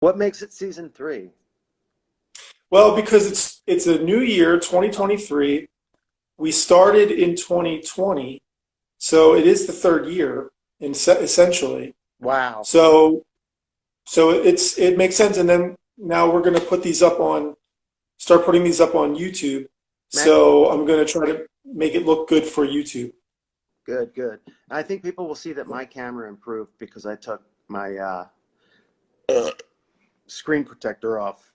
What makes it season 3? Well, because it's a new year, 2023. We started in 2020, so it is the third year essentially. Wow. So it makes sense. And then now we're going to start putting these up on YouTube. Mac, So I'm going to try to make it look good for YouTube. good, good. I think people will see that my camera improved because I took my uh, screen protector off.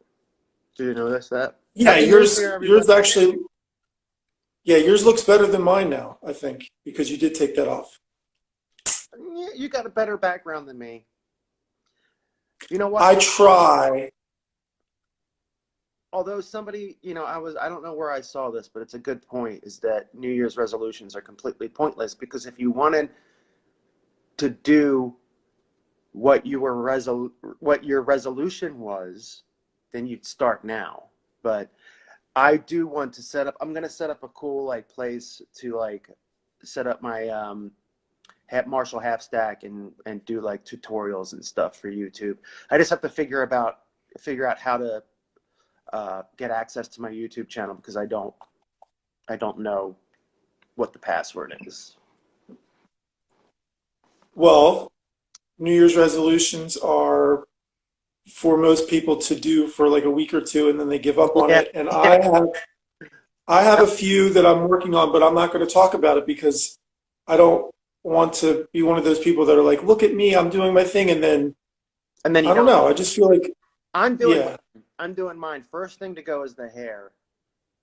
Do you notice that? Yeah, Happy New Year, everybody. yours actually, yeah, yours looks better than mine now, I think, because you did take that off. Yeah, you got a better background than me. You know what? I try. Although somebody, I don't know where I saw this, but it's a good point, is that New Year's resolutions are completely pointless because if you wanted to do what your resolution was, then you'd start now. But I do want to I'm going to set up a cool like place to like set up my Marshall half stack and do like tutorials and stuff for YouTube. I just have to figure out how to get access to my YouTube channel because I don't know what the password is. Well, New Year's resolutions are for most people to do for like a week or two and then they give up on Yeah, it. And yeah. I have a few that I'm working on, but I'm not going to talk about it because I don't want to be one of those people that are like, look at me, I'm doing my thing, and then And then you I don't don't. know. I just feel like, I'm doing yeah, mine. I'm doing mine. First thing to go is the hair.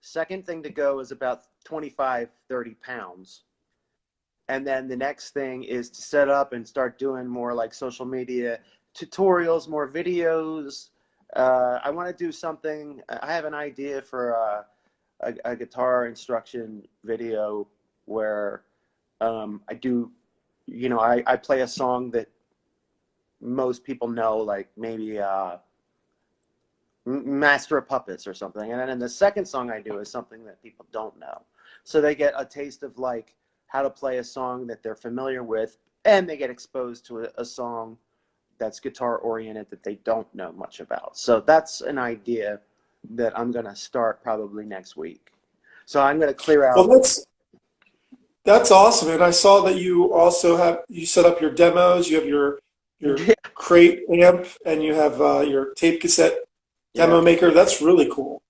Second thing to go is about 25, 30 pounds. And then the next thing is to set up and start doing more like social media tutorials, more videos. I want to do something. I have an idea for a guitar instruction video where I do, I play a song that most people know, like maybe Master of Puppets or something. And then the second song I do is something that people don't know. So they get a taste of like how to play a song that they're familiar with, and they get exposed to a song that's guitar oriented that they don't know much about. So that's an idea that I'm going to start probably next week. So I'm going to clear well, out. that's awesome. And I saw that you set up your demos. You have your Yeah, crate amp, and you have your tape cassette yeah. demo maker. That's really cool.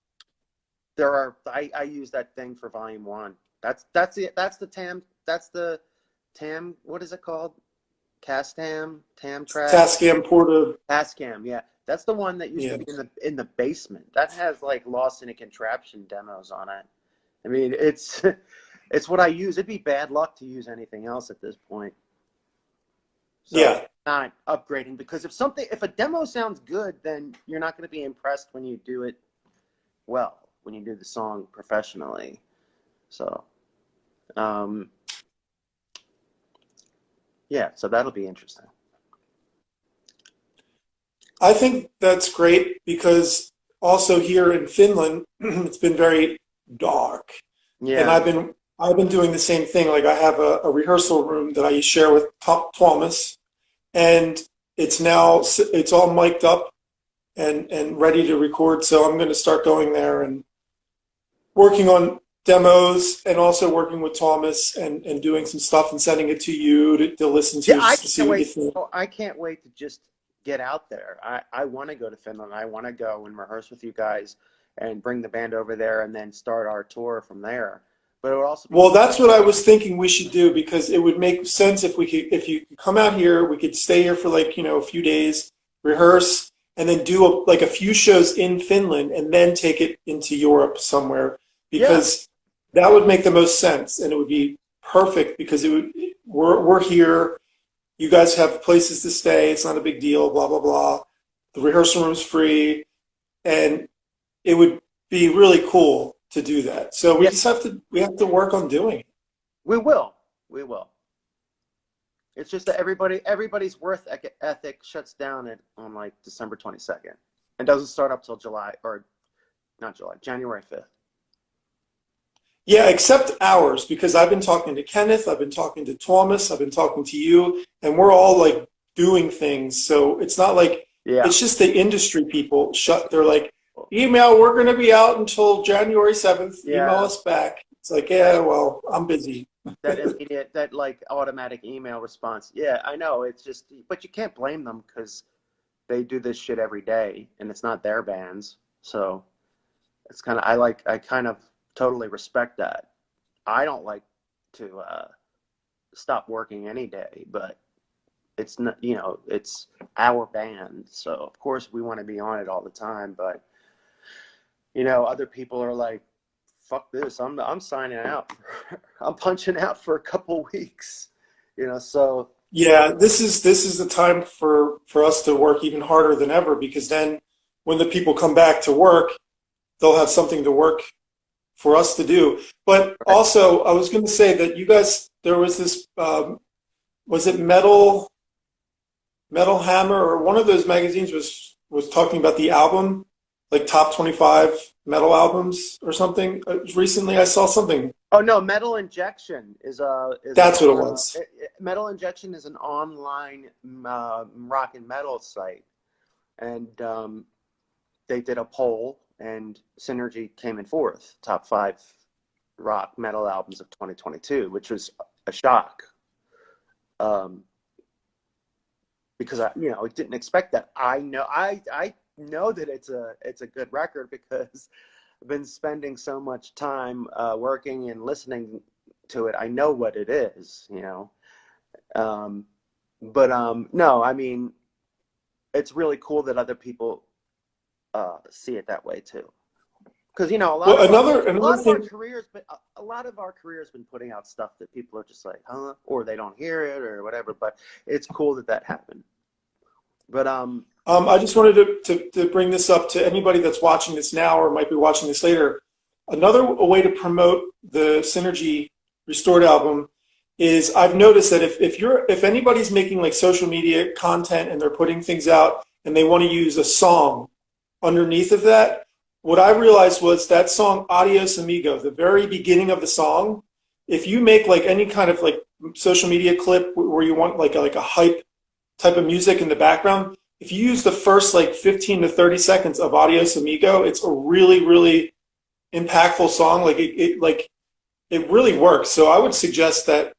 I use that thing for volume 1. That's the Tam, what is it called? Tam track? Tascam Porta. Tascam, yeah. That's the one that used to Yeah. be in the basement. That has like Lost in a Contraption demos on it. I mean, it's it's what I use. It'd be bad luck to use anything else at this point. So Yeah. not upgrading because if a demo sounds good, then you're not going to be impressed when you do it well, when you do the song professionally. So, um, yeah, so that'll be interesting. I think that's great because also here in Finland, it's been very dark, and Yeah, I've been doing the same thing. Like I have a rehearsal room that I share with Thomas, and it's all mic'd up and ready to record. So I'm going to start going there and working on demos, and also working with Thomas and doing some stuff and sending it to you to listen yeah. to I just to see can't what you wait. think. Oh, I can't wait to just get out there. I want to go to Finland. I want to go and rehearse with you guys and bring the band over there and then start our tour from there. But it would also be Well, that's what I was thinking we should do because it would make sense if you could come out here, we could stay here for like, a few days, rehearse, and then do like a few shows in Finland and then take it into Europe somewhere yeah, because that would make the most sense and it would be perfect because we're here, you guys have places to stay, it's not a big deal, blah blah blah. The rehearsal room's free, and it would be really cool to do that. So yeah. we have to work on doing it. We will. We will. It's just that everybody's ethic shuts down on like December 22nd and doesn't start up till July or not July, January 5th. Yeah, except ours, because I've been talking to Kenneth, I've been talking to Thomas, I've been talking to you, and we're all like doing things. So it's not like Yeah. It's just the industry people they're like, email, we're going to be out until January 7th. Email Yeah. us back. It's like, yeah, well, I'm busy. That immediate, that like automatic email response. Yeah, I know. It's just, but you can't blame them because they do this shit every day and it's not their bands. So it's kind of, I kind of totally respect that. I don't like to stop working any day, but it's not, it's our band. So of course we want to be on it all the time, but other people are like, fuck this. I'm signing out. I'm punching out for a couple weeks. So Yeah, this is the time for us to work even harder than ever, because then when the people come back to work, they'll have something to work for us to do. But right. also, I was going to say that you guys, there was this, was it Metal Hammer, or one of those magazines was talking about the album, like top 25 metal albums or something. Recently, I saw something. Oh no, Metal Injection is an That's what it was. Metal Injection is an online rock and metal site, and they did a poll, and Synergy came in fourth, top 5 rock metal albums of 2022, which was a shock. Um, because I didn't expect that. I know that it's a good record because I've been spending so much time working and listening to it. I know what it is. Um, but no, I mean, it's really cool that other people see it that way too. Because a lot Well, of our a another lot of our thing. careers, but a lot of our careers been putting out stuff that people are just like, huh, or they don't hear it or whatever. But it's cool that happened. But I just wanted to bring this up to anybody that's watching this now or might be watching this later. Another way to promote the Synergy Restored album is, I've noticed that if anybody's making like social media content and they're putting things out and they want to use a song underneath of that, what I realized was that song Adios Amigo, the very beginning of the song, if you make like any kind of like social media clip where you want like a hype type of music in the background, if you use the first like 15 to 30 seconds of Adios Amigo, it's a really, really impactful song. Like it really works. So I would suggest that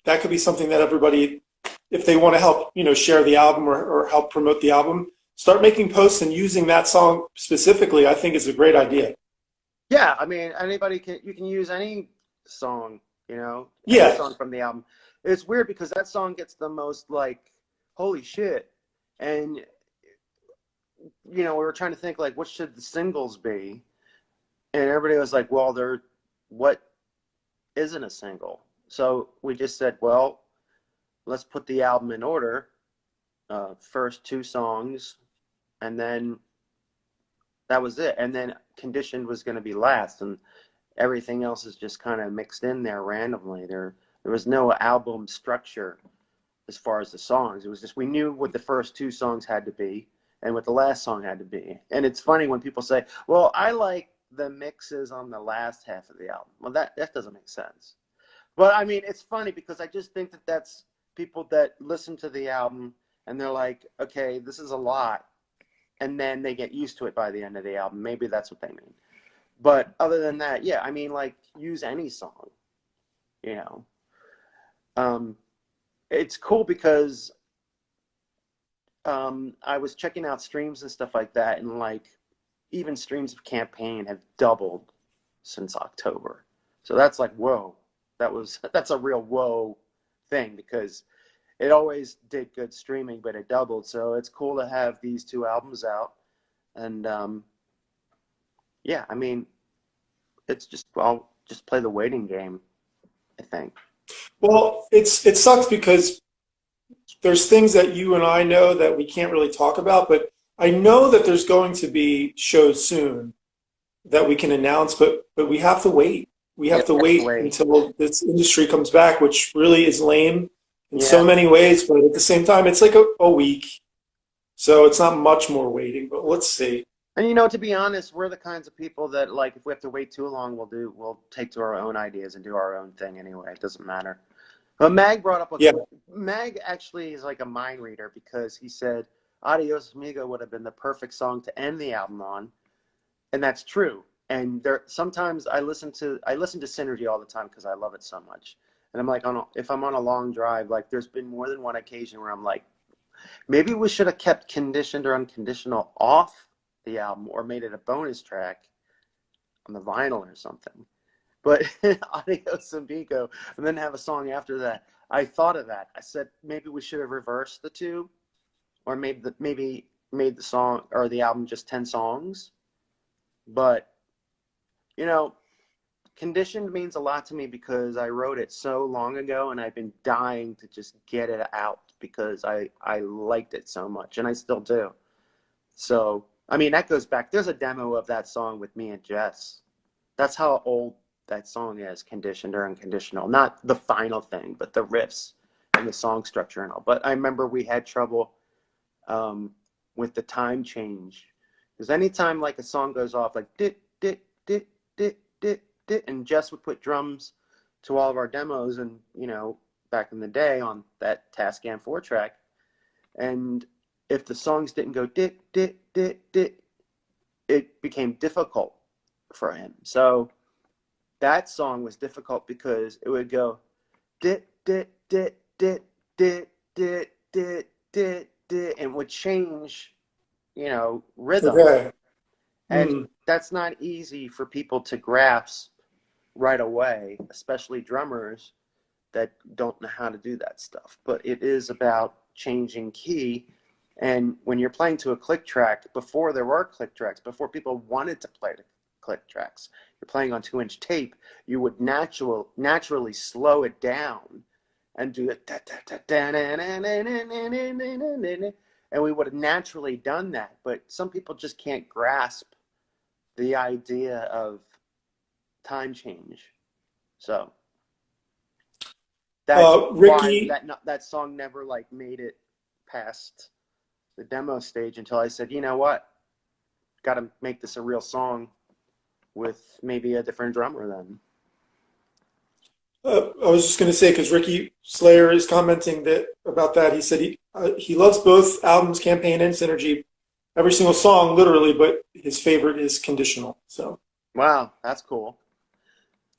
that could be something that everybody, if they want to help, share the album or help promote the album, start making posts and using that song specifically, I think is a great idea. yeah, I mean, you can use any song, any Yeah. song from the album. It's weird because that song gets the most like, holy shit. And, we were trying to think like, what should the singles be? And everybody was like, well, what isn't a single? So we just said, well, let's put the album in order. First 2 songs, and then that was it. And then Conditioned was going to be last, and everything else is just kind of mixed in there randomly. There was no album structure as far as the songs. It was just, we knew what the first 2 songs had to be and what the last song had to be. And it's funny when people say, well, I like the mixes on the last half of the album. Well, that doesn't make sense. But I mean, it's funny because I just think that that's people that listen to the album and they're like, okay, this is a lot. And then they get used to it by the end of the album. Maybe that's what they mean. But other than that, yeah, I mean, like, use any song, you know. It's cool because I was checking out streams and stuff like that, and like even streams of Campaign have doubled since October. So that's like, whoa, that's a real whoa thing because it always did good streaming, but it doubled. So it's cool to have these 2 albums out, and yeah, I mean, it's just, I'll just play the waiting game, I think. Well, it sucks because there's things that you and I know that we can't really talk about, but I know that there's going to be shows soon that we can announce, but we have to wait. We Yeah, have to that's the wait way. until this industry comes back, which really is lame in Yeah. so many ways, but at the same time, it's like a week. So it's not much more waiting, but let's see. And to be honest, we're the kinds of people that like if we have to wait too long, we'll take to our own ideas and do our own thing anyway. It doesn't matter. But Mag brought up a Yeah. Mag actually is like a mind reader because he said, Adios Amigo would have been the perfect song to end the album on, and that's true. And there sometimes I listen to Synergy all the time because I love it so much. And I'm like, if I'm on a long drive, like there's been more than one occasion where I'm like, maybe we should have kept Conditioned or Unconditional off the album or made it a bonus track on the vinyl or something. But Adios Amigo, and then have a song after that. I thought of that. I said maybe we should have reversed the two, or maybe made the song or the album just 10 songs. But you know, Conditioned means a lot to me because I wrote it so long ago, and I've been dying to just get it out because I liked it so much, and I still do. So I mean, that goes back. There's a demo of that song with me and Jess. That's how old that song is, Conditioned or Unconditional. Not the final thing, but the riffs and the song structure and all. But I remember we had trouble with the time change. Because anytime like a song goes off like dit, dit, dit, dit, dit, dit, and Jess would put drums to all of our demos and, back in the day on that Tascam 4 track. And if the songs didn't go dit, dit, dit, dit, it became difficult for him. So that song was difficult because it would go dit, dit, dit, dit, dit, dit, dit, dit, dit, and would change, rhythm. Okay. And that's not easy for people to grasp right away, especially drummers that don't know how to do that stuff. But it is about changing key. And when you're playing to a click track, before there were click tracks, before people wanted to play the click tracks, you're playing on 2-inch tape, you would naturally slow it down and do it, and we would have naturally done that. But some people just can't grasp the idea of time change. So that's Ricky, why that song never like made it past the demo stage until I said, you know what, got to make this a real song with maybe a different drummer then. I was just going to say, because Ricky Slayer is commenting about that. He said he loves both albums, Campaign and Synergy, every single song, literally, but his favorite is Conditional. So wow, that's cool.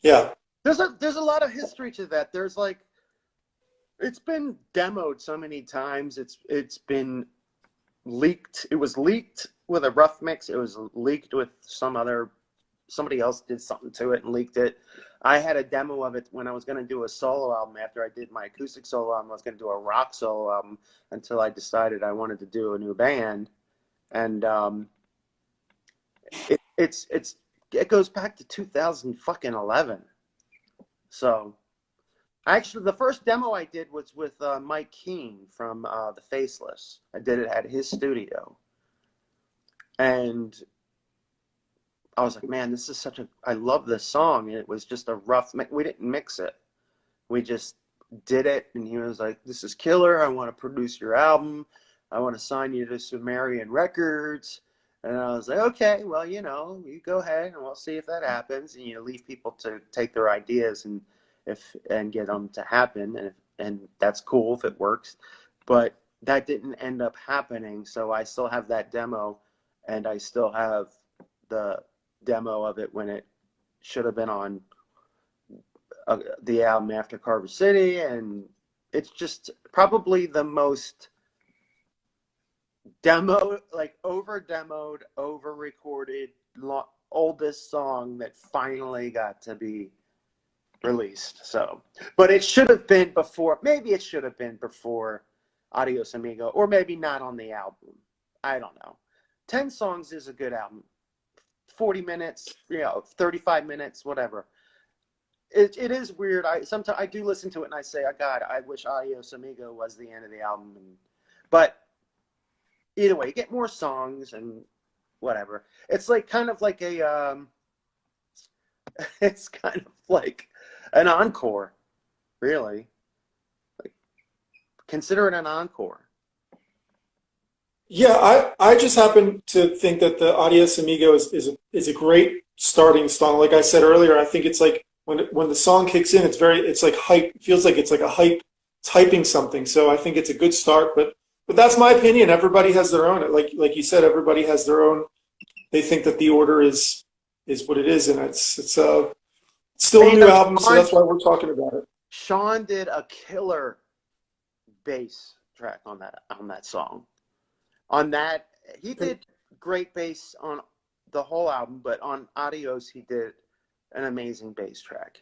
Yeah, there's a lot of history to that. There's like, it's been demoed so many times. It's been leaked. It was leaked with a rough mix. It was leaked with somebody else did something to it and leaked it. I had a demo of it when I was going to do a solo album. After I did my acoustic solo album, I was going to do a rock solo album until I decided I wanted to do a new band. And it goes back to 2011. So actually, the first demo I did was with Mike Keane from The Faceless. I did it at his studio. And I was like, man, this is I love this song. And it was just a rough mix. We didn't mix it. We just did it. And he was like, this is killer. I want to produce your album. I want to sign you to Sumerian Records. And I was like, okay, well, you go ahead and we'll see if that happens. And leave people to take their ideas and get them to happen. And that's cool if it works. But that didn't end up happening. So I still have that demo, and I still have the demo of it when it should have been on the album after Carver City. And it's just probably the most over-demoed, over-recorded, oldest song that finally got to be released. So, but it should have been before. Maybe it should have been before Adios Amigo, or maybe not on the album. I don't know. 10 songs is a good album. 40 minutes, 35 minutes, whatever. It is weird. Sometimes I do listen to it and I say, oh God, I wish Adios Amigo was the end of the album. But either way, you get more songs and whatever. It's like kind of like it's kind of like an encore, really. Like, consider it an encore. Yeah, I just happen to think that the Adios Amigo is a great starting song. Like I said earlier, I think it's like when the song kicks in, it's like hype. It feels like it's like a hype. It's hyping something. So I think it's a good start. But But that's my opinion. Everybody has their own. Like you said, everybody has their own. They think that the order is what it is, and it's still a And, new album, so that's why we're talking about it. Sean did a killer bass track on that song. On that, he did great bass on the whole album, but on Adios, he did an amazing bass track.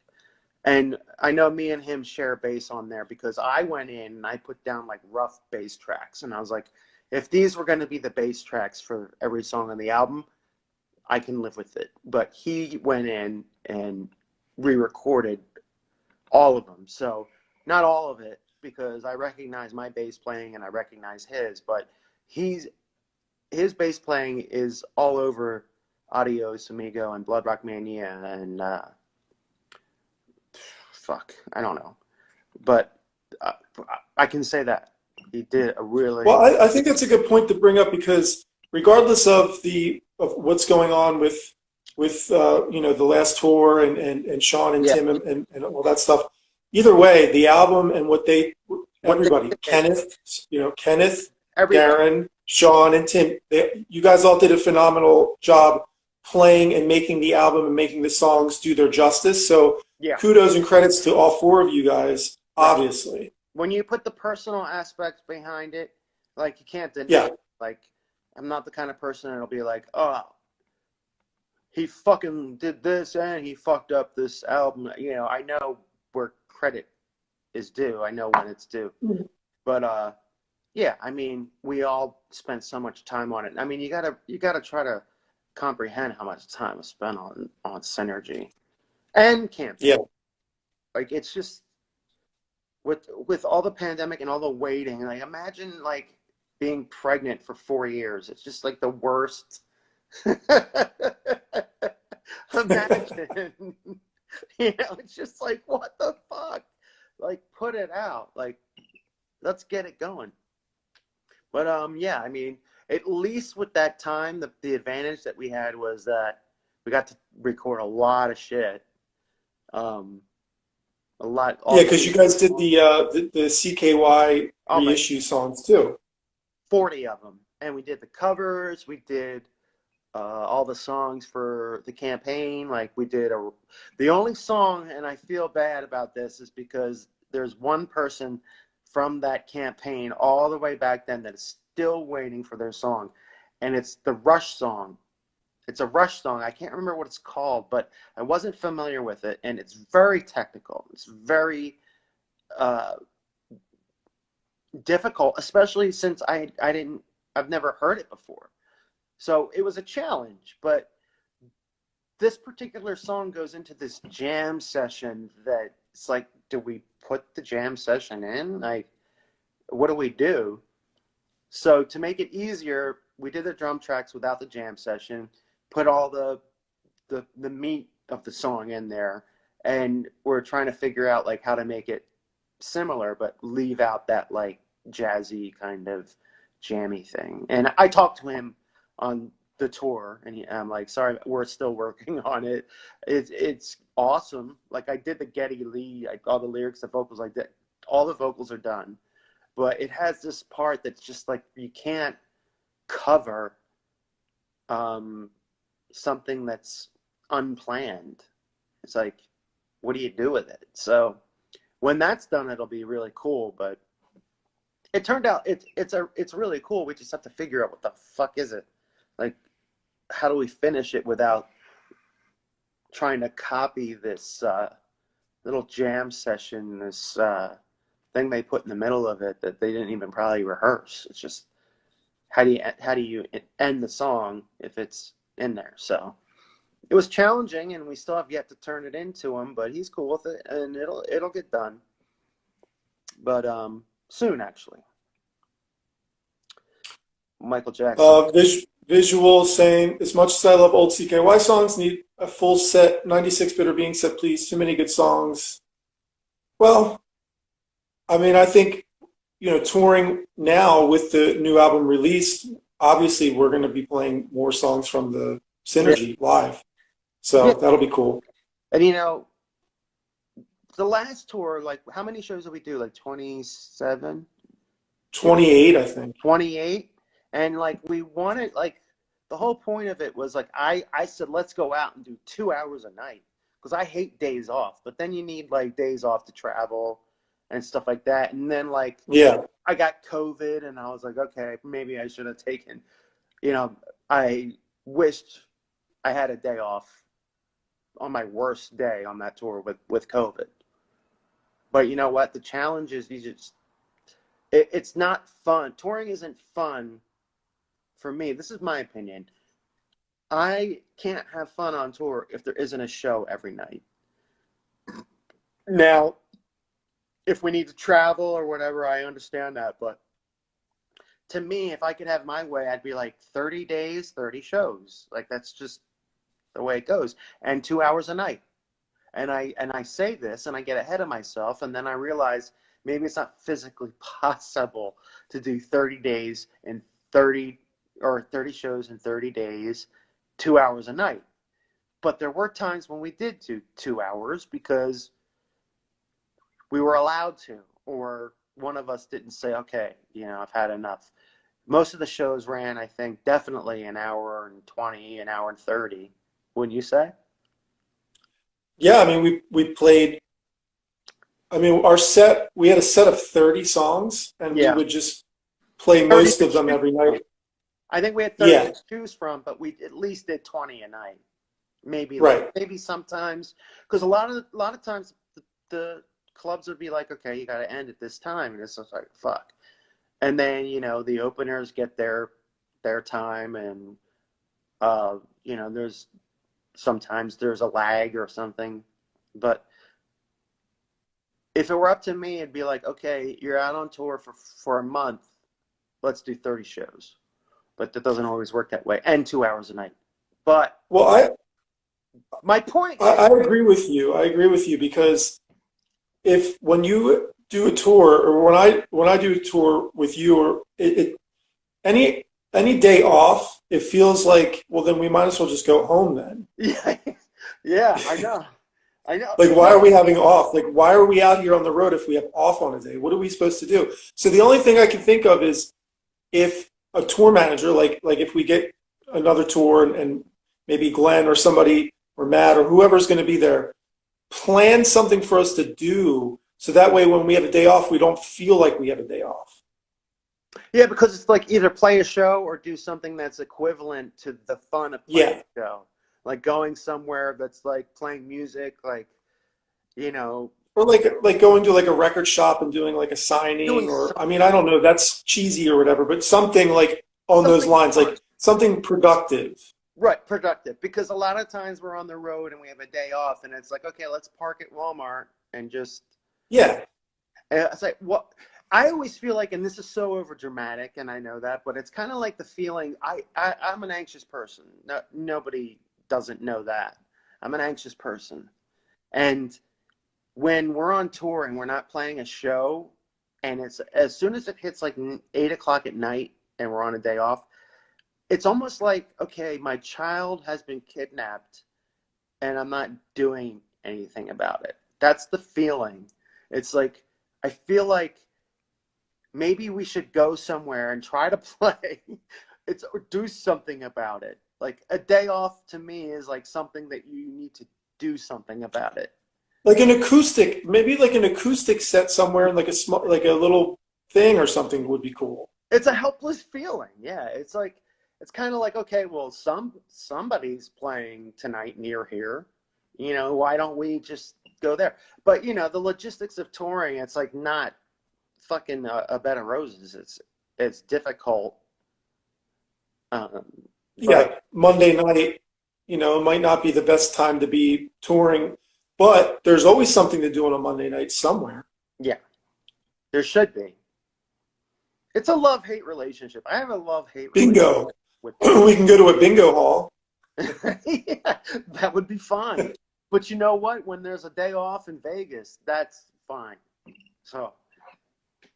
And I know me and him share bass on there because I went in and I put down like rough bass tracks, and I was like, if these were going to be the bass tracks for every song on the album, I can live with it. But he went in and re-recorded all of them. So not all of it, because I recognize my bass playing and I recognize his, but his bass playing is all over Adios Amigo and Blood Rock Mania and fuck, I don't know, but I can say that he did a really Well. I think that's a good point to bring up because regardless of what's going on with the last tour and Sean and yeah Tim and all that stuff, either way, the album and what they everybody, did, Kenneth, every Darren, Sean, and Tim, you guys all did a phenomenal job playing and making the album and making the songs do their justice. So yeah kudos and credits to all four of you guys, right. obviously. When you put the personal aspects behind it, like you can't deny Yeah. it. Like I'm not the kind of person that'll be like, oh, he fucking did this and he fucked up this album. I know where credit is due. I know when it's due. But yeah, I mean, we all spent so much time on it. I mean, you gotta try to comprehend how much time was spent on Synergy and Campaign. Yeah. Like it's just with all the pandemic and all the waiting. Like imagine like being pregnant for 4 years. It's just like the worst. Imagine. It's just like what the fuck. Like put it out. Like let's get it going. But yeah, I mean, at least with that time, the advantage that we had was that we got to record a lot of shit. A lot. Yeah, because you guys did the CKY reissue songs too. 40 of them, and we did the covers. We did all the songs for the campaign. Like we did the only song, and I feel bad about this, is because there's one person from that campaign all the way back then that is still waiting for their song, and it's the Rush song. It's a Rush song. I can't remember what it's called, but I wasn't familiar with it, and it's very technical. It's very difficult, especially since I've never heard it before. So it was a challenge, but this particular song goes into this jam session that it's like, do we put the jam session in? Like, what do we do? So to make it easier, we did the drum tracks without the jam session, put all the meat of the song in there, and we're trying to figure out like how to make it similar but leave out that like jazzy kind of jammy thing. And I talked to him on the tour, and I'm like, sorry, we're still working on it. It's awesome. Like I did the Geddy Lee, all the lyrics, the vocals, like that, all the vocals are done, but it has this part that's just like you can't cover something that's unplanned. It's like, what do you do with it? So when that's done, it'll be really cool. But it turned out it's really cool. We just have to figure out what the fuck is it. Like, how do we finish it without trying to copy this little jam session, this thing they put in the middle of it that they didn't even probably rehearse. It's just how do you end the song if it's in there? So it was challenging, and we still have yet to turn it into him, but he's cool with it, and it'll get done. But soon, actually. Michael Jackson. Visual saying, as much as I love old CKY songs, need a full set, 96-bit or being set, please. Too many good songs. Well, I mean, I think, touring now with the new album released, obviously we're going to be playing more songs from the Synergy live. So that'll be cool. And, the last tour, like, how many shows did we do? Like 27? 28, I think. 28. And like we wanted, like the whole point of it was like I said let's go out and do 2 hours a night because I hate days off, but then you need like days off to travel and stuff like that. And then like Yeah. I got COVID and I was like, okay, maybe I should have taken, you know, I wished I had a day off on my worst day on that tour with COVID. But you know what? The challenge is it's not fun. Touring isn't fun for me. This is my opinion. I can't have fun on tour if there isn't a show every night. Now, if we need to travel or whatever, I understand that. But to me, if I could have my way, I'd be like 30 days, 30 shows. Like that's just the way it goes. And 2 hours a night. And I say this and I get ahead of myself and then I realize maybe it's not physically possible to do 30 days and 30 or 30 shows in 30 days, 2 hours a night. But there were times when we did do 2 hours because we were allowed to, or one of us didn't say, okay, I've had enough. Most of the shows ran, I think, definitely an hour and 20, an hour and 30. Wouldn't you say? Yeah, I mean, we played, I mean, we had a set of 30 songs, and we Yeah. would just play 30 most of them every night. I think we had 30 Yeah, to choose from, but we at least did 20 a night. Maybe right. maybe sometimes, because a lot of times the clubs would be like, okay, you got to end at this time, and it's just like fuck. And then the openers get their time, and there's sometimes there's a lag or something. But if it were up to me, it'd be like, okay, you're out on tour for a month, let's do 30 shows. But that doesn't always work that way, and 2 hours a night. But Well, my point I is, agree with you. I agree with you because when you do a tour, or when I do a tour with you, or any day off, it feels like, well, then we might as well just go home then. yeah, yeah, I know. Like, why are No, we having off? Like, why are we out here on the road if we have off on a day? What are we supposed to do? So the only thing I can think of is if a tour manager, like if we get another tour and maybe Glenn or somebody or Matt or whoever's going to be there, plan something for us to do so that way when we have a day off, we don't feel like we have a day off. yeah, because it's like either play a show or do something that's equivalent to the fun of playing Yeah. a show, like going somewhere that's like playing music, like you know, Or like going to like a record shop and doing like a signing, doing or I mean, I don't know, that's cheesy or whatever, but something like on those something lines, fun. like something productive. Right, productive. Because a lot of times we're on the road and we have a day off, and it's like, okay, let's park at Walmart and just. Yeah. And it's like what I always feel like, and this is so over dramatic, and I know that, but it's kind of like the feeling. I'm an anxious person. No, nobody doesn't know that. I'm an anxious person, and when we're on tour and we're not playing a show, and it's as soon as it hits like 8 o'clock at night, and we're on a day off, it's almost like, okay, my child has been kidnapped and I'm not doing anything about it. That's the feeling. It's like, I feel like maybe we should go somewhere and try to play. Or do something about it. Like a day off to me is like something that you need to do something about it. Like an acoustic, maybe like an acoustic set somewhere in like like a little thing or something would be cool. It's a helpless feeling. Yeah, it's like it's kind of like, okay, well, somebody's playing tonight near here. Why don't we just go there? But the logistics of touring, it's like not fucking a bed of roses. It's difficult. Um, Yeah, but Monday night, it might not be the best time to be touring, but there's always something to do on a Monday night somewhere. yeah, there should be. It's a love-hate relationship. I have a love-hate Bingo. relationship with touring. We can go to a bingo hall. Yeah, that would be fun. But you know what? When there's a day off in Vegas, that's fine. So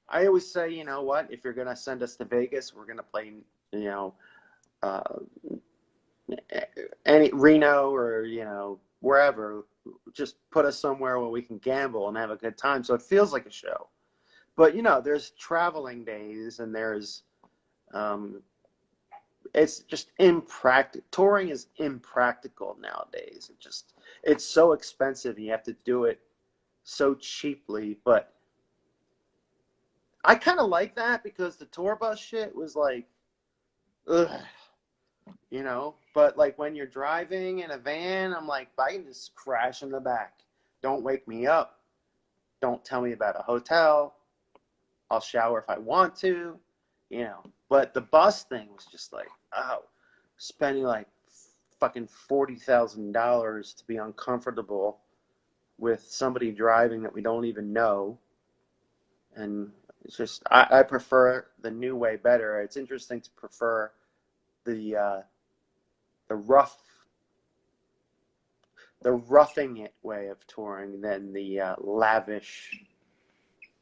I always say, you know what? If you're gonna send us to Vegas, we're gonna play, uh, any Reno or wherever. Just put us somewhere where we can gamble and have a good time, so it feels like a show. But you know, there's traveling days, and there's um, it's just impractical. Touring is impractical nowadays. It's so expensive. You have to do it so cheaply. But I kind of like that because the tour bus shit was like, ugh, you know. But like when you're driving in a van, I'm like, I can just crash in the back. Don't wake me up. Don't tell me about a hotel. I'll shower if I want to, you know. But the bus thing was just like, oh, spending like fucking $40,000 to be uncomfortable with somebody driving that we don't even know. And it's just, I prefer the new way better. It's interesting to prefer the the rough, the roughing it way of touring than the lavish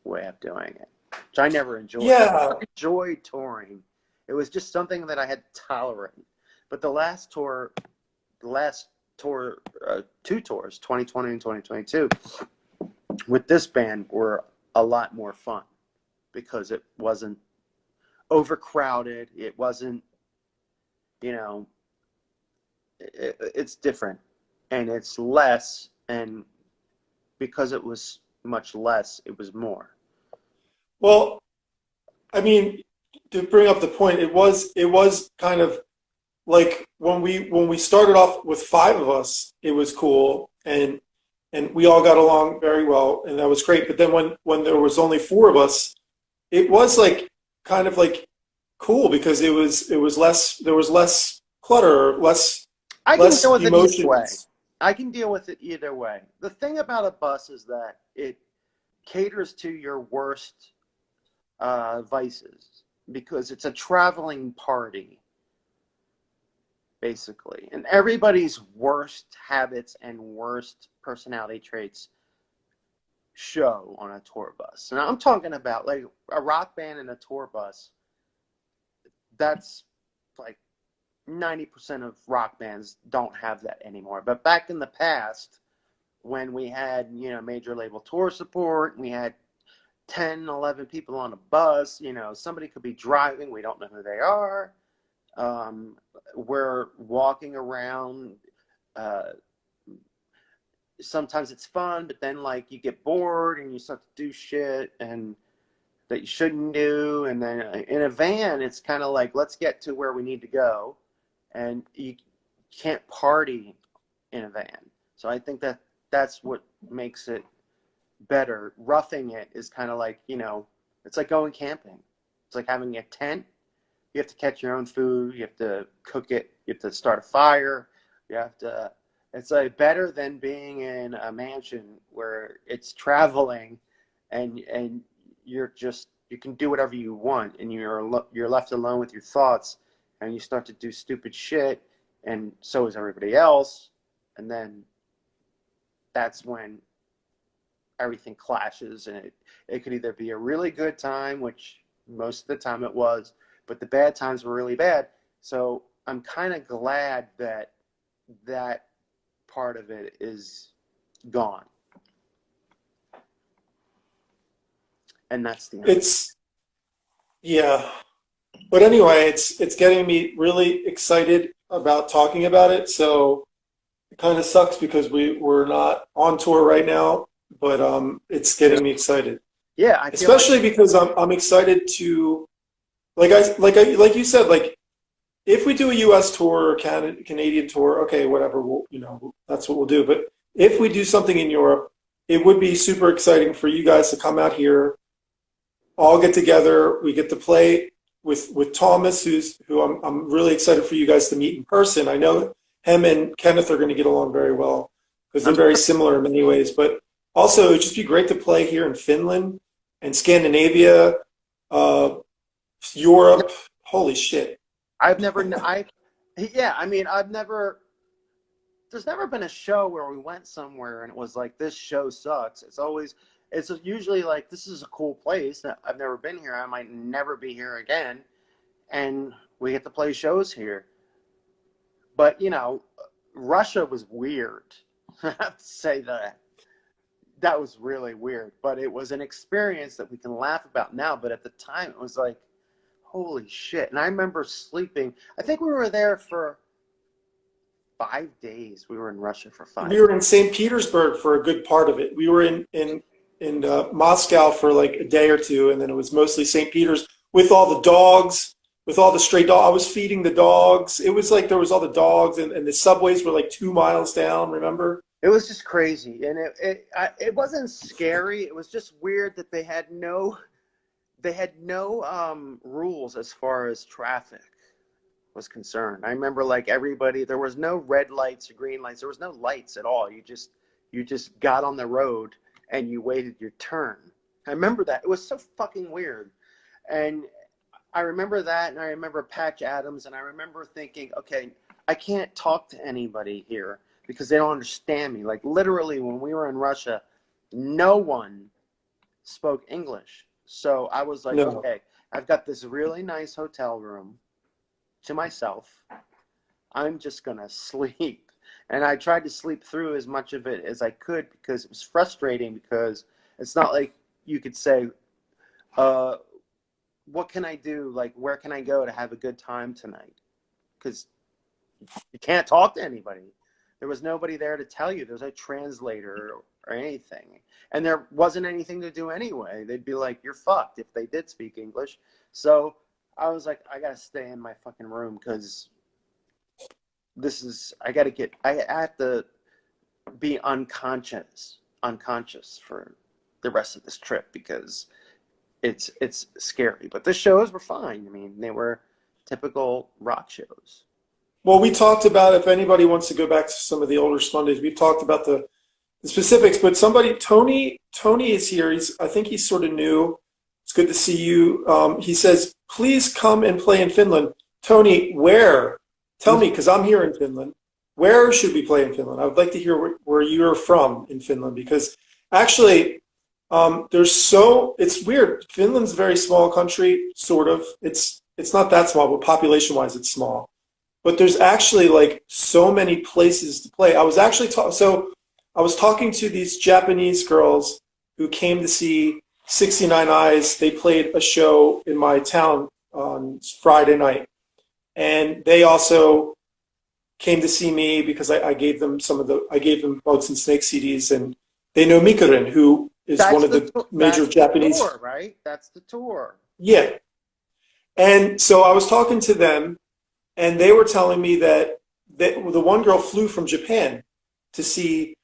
way of doing it, which I never enjoyed. I Yeah. never enjoyed touring. It was just something that I had to tolerate. But the last tour, two tours, 2020 and 2022, with this band were a lot more fun because it wasn't overcrowded. It wasn't, you know, it's different and it's less. And because it was much less, it was more. Well, I mean, to bring up the point, it was kind of like when we started off with five of us, it was cool and we all got along very well and that was great. But then when there was only four of us, it was like kind of like cool because it was less there was less clutter, I can deal less with it either way. emotions. I can deal with it either way. The thing about a bus is that it caters to your worst vices because it's a traveling party, basically. And everybody's worst habits and worst personality traits show on a tour bus. And I'm talking about like a rock band in a tour bus. That's like 90% of rock bands don't have that anymore. But back in the past, when we had, you know, major label tour support, and we had 10, 11 people on a bus, you know, somebody could be driving, we don't know who they are. We're walking around. Uh, Sometimes it's fun, but then like you get bored and you start to do shit and that you shouldn't do. And then in a van, it's kind of like, let's get to where we need to go. And you can't party in a van. So I think that that's what makes it better. Roughing it is kind of like, you know, it's like going camping. It's like having a tent. You have to catch your own food. You have to cook it. You have to start a fire. You have to, it's like better than being in a mansion where it's traveling and you're just, you can do whatever you want and you're left alone with your thoughts and you start to do stupid shit and so is everybody else. And then that's when everything clashes and it could either be a really good time, which most of the time it was, but the bad times were really bad. So I'm kind of glad that that part of it is gone. And that's the end. It's yeah. But anyway, it's getting me really excited about talking about it. So it kind of sucks because we're not on tour right now, but it's getting me excited. Yeah, I feel like Especially because I'm excited to like you said, like if we do a US tour or Canadian tour, okay, whatever, that's what we'll do. But if we do something in Europe, it would be super exciting for you guys to come out here, all get together. We get to play with Thomas, who I'm really excited for you guys to meet in person. I know him and Kenneth are going to get along very well because they're very similar in many ways. But also, it'd just be great to play here in Finland and Scandinavia, Europe. Holy shit. I've never, yeah, I mean, there's never been a show where we went somewhere and it was like, this show sucks. It's usually like, this is a cool place. I've never been here. I might never be here again. And we get to play shows here. But, you know, Russia was weird. I have to say that. that was really weird, but it was an experience that we can laugh about now. But at the time, it was like, holy shit. And I remember sleeping. I think we were there for 5 days. We were in Russia for five We were in St. Petersburg for a good part of it. We were in Moscow for like a day or two, and then it was mostly St. Peter's with all the dogs, with all the stray dogs. I was feeding the dogs. It was like there was all the dogs, and the subways were like 2 miles down. Remember? It was just crazy, and it wasn't scary. It was just weird that they had no rules as far as traffic was concerned. I remember like everybody, there was no red lights or green lights. There was no lights at all. You just got on the road and you waited your turn. I remember that. It was so fucking weird. And I remember that, and I remember Patch Adams, and I remember thinking, okay, I can't talk to anybody here because they don't understand me. Like literally when we were in Russia, no one spoke English. So I was like, No. okay, I've got this really nice hotel room to myself. I'm just going to sleep. And I tried to sleep through as much of it as I could because it was frustrating, because it's not like you could say, what can I do? Like, where can I go to have a good time tonight? Because you can't talk to anybody. There was nobody there to tell you. There was a translator or anything. And there wasn't anything to do anyway. They'd be like, you're fucked if they did speak English. So I was like, I got to stay in my fucking room because I have to be unconscious for the rest of this trip because it's scary. But the shows were fine. I mean, they were typical rock shows. Well, we talked about, if anybody wants to go back to some of the older Smundays, we've talked about the specifics, but Tony is here. I think he's sort of new. It's good to see you. He says, please come and play in Finland. Tony, where? Tell me, because I'm here in Finland. Where should we play in Finland? I would like to hear where you're from in Finland, because actually, it's weird. Finland's a very small country, sort of. It's not that small, but population-wise, it's small. But there's actually like so many places to play. I was actually I was talking to these Japanese girls who came to see 69 Eyes. They played a show in my town on Friday night. And they also came to see me because I gave them Bugs and Snakes CDs, and they know Mikurin, who is one of the major Japanese. That's the tour, right? That's the tour. Yeah. And so I was talking to them, and they were telling me that the one girl flew from Japan to see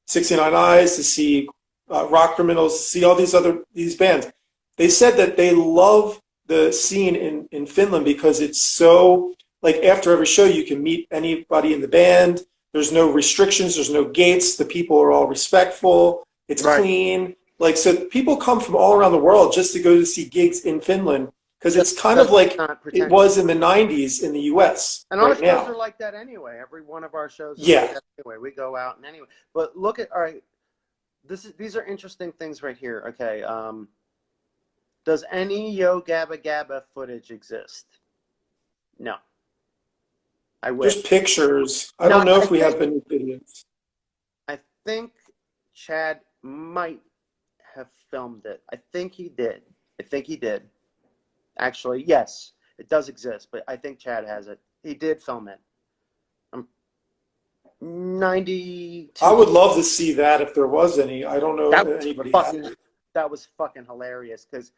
69 Eyes, to see Rock Criminals, to see all these bands. They said that they love the scene in Finland because it's so, like, after every show you can meet anybody in the band. There's no restrictions. There's no gates. The people are all respectful. It's right. Clean. Like, so people come from all around the world just to go to see gigs in Finland. Because it's kind of like it was in the 90s in the U.S. And our shows are like that anyway. Every one of our shows is like that anyway. We go out and anyway. But look at, all right, these are interesting things right here. Okay. Does any Yo Gabba Gabba footage exist? No. I wish. Just pictures. I don't know if we have any videos. I think Chad might have filmed it. I think he did. Actually, yes, it does exist, but I think Chad has it. He did film it. 92. I would love to see that if there was any. I don't know if anybody had it. That was fucking hilarious because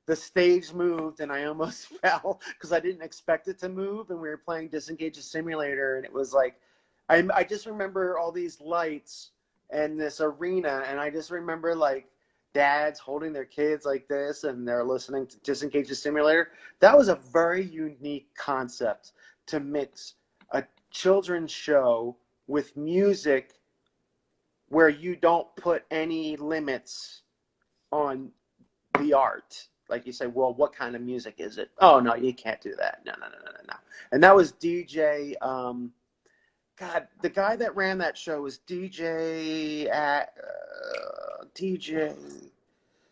the stage moved and I almost fell because I didn't expect it to move, and we were playing Disengage the Simulator, and it was like, I just remember all these lights and this arena, and I just remember like dads holding their kids like this and they're listening to Disengage the Simulator. That was a very unique concept to mix a children's show with music where you don't put any limits on the art. Like you say, well, what kind of music is it? Oh, no, you can't do that. No. And that was DJ, God, the guy that ran that show was DJ,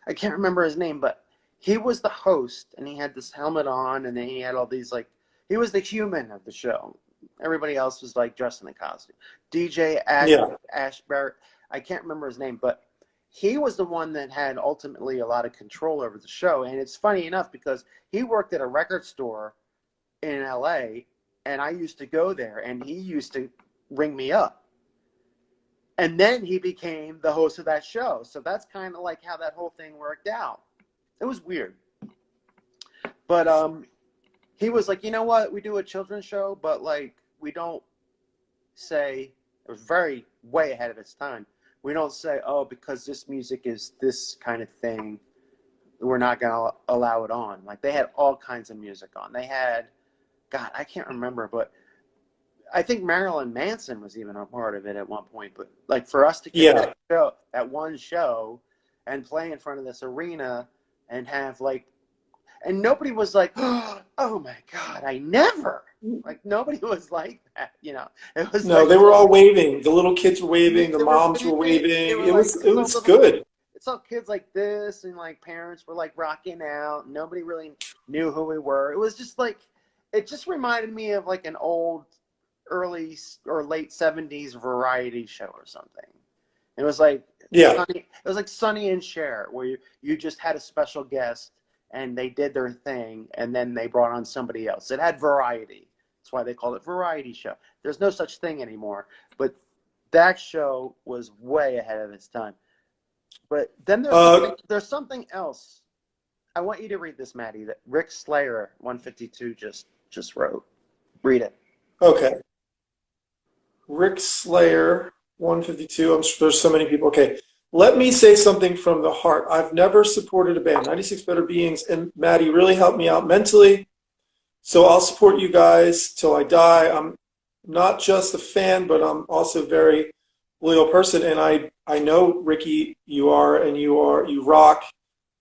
I can't remember his name, but he was the host, and he had this helmet on, and then he had all these, like, he was the human of the show. Everybody else was, like, dressed in a costume. DJ Ashbury, I can't remember his name, but he was the one that had ultimately a lot of control over the show. And it's funny enough because he worked at a record store in LA, and I used to go there, and he used to ring me up. And then he became the host of that show. So that's kind of like how that whole thing worked out. It was weird. But he was like, you know what? We do a children's show, but like we don't say, it was very way ahead of its time. We don't say, oh, because this music is this kind of thing, we're not going to allow it on. Like they had all kinds of music on. They had, God, I can't remember, but I think Marilyn Manson was even a part of it at one point. But like for us to get that one show and play in front of this arena and have like, and nobody was like, oh my God, I never. Like nobody was like that, you know. It was No, like, they were all waving. The little kids were waving. The moms were waving. waving. It It was good. It's all kids like this, and like parents were like rocking out. Nobody really knew who we were. It was just like, it just reminded me of like an old, early or late '70s variety show or something. It was like it was like Sonny and Cher, where you just had a special guest and they did their thing, and then they brought on somebody else. It had variety. That's why they called it variety show. There's no such thing anymore. But that show was way ahead of its time. But then there's something else. I want you to read this, Maddie, that Rick Slayer 152 just wrote. Read it. Okay. Rick Slayer 152. I'm sure there's so many people. Okay. Let me say something from the heart. I've never supported a band. 96 Better Beings and Maddie really helped me out mentally. So I'll support you guys till I die. I'm not just a fan, but I'm also a very loyal person. And I know, Ricky, you rock.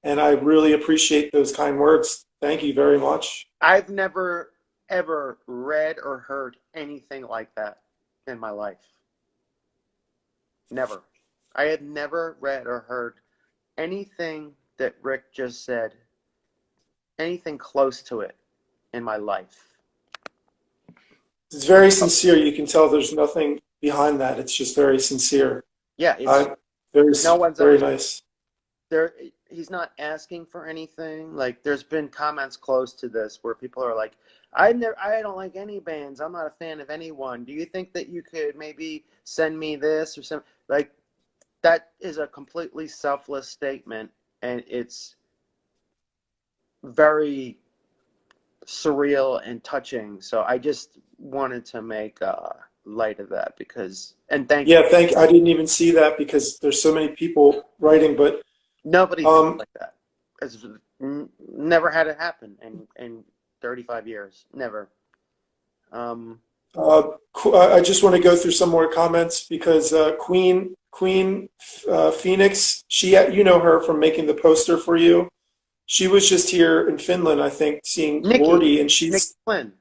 And I really appreciate those kind words. Thank you very much. I've never, ever read or heard anything like that in my life. Never. I had never read or heard anything that Rick just said, anything close to it in my life. It's very sincere. You can tell there's nothing behind that. It's just very sincere. Yeah, no one's very nice. He's not asking for anything. Like there's been comments close to this where people are like, I don't like any bands. I'm not a fan of anyone. Do you think that you could maybe send me this or something? Like that is a completely selfless statement, and it's very surreal and touching. So I just wanted to make light of that because, and thank you. I didn't even see that because there's so many people writing, but nobody thinks like that. It's never had it happen in 35 years. Never. I just want to go through some more comments because Queen Phoenix, you know her from making the poster for you. She was just here in Finland, I think, seeing Lordy, and she's Nikki Flynn.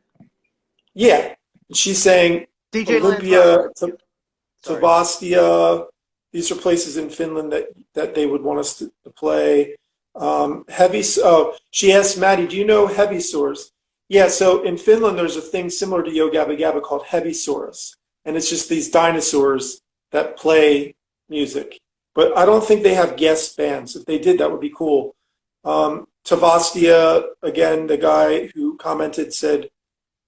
Yeah, she's saying DJ Olympia, Tavastia. These are places in Finland that they would want us to play. She asked Maddie, do you know Heavy Source? Yeah, so in Finland there's a thing similar to Yo Gabba Gabba called Heavy Source, and it's just these dinosaurs that play music. But I don't think they have guest bands. If they did, that would be cool. Tavastia, again, the guy who commented said,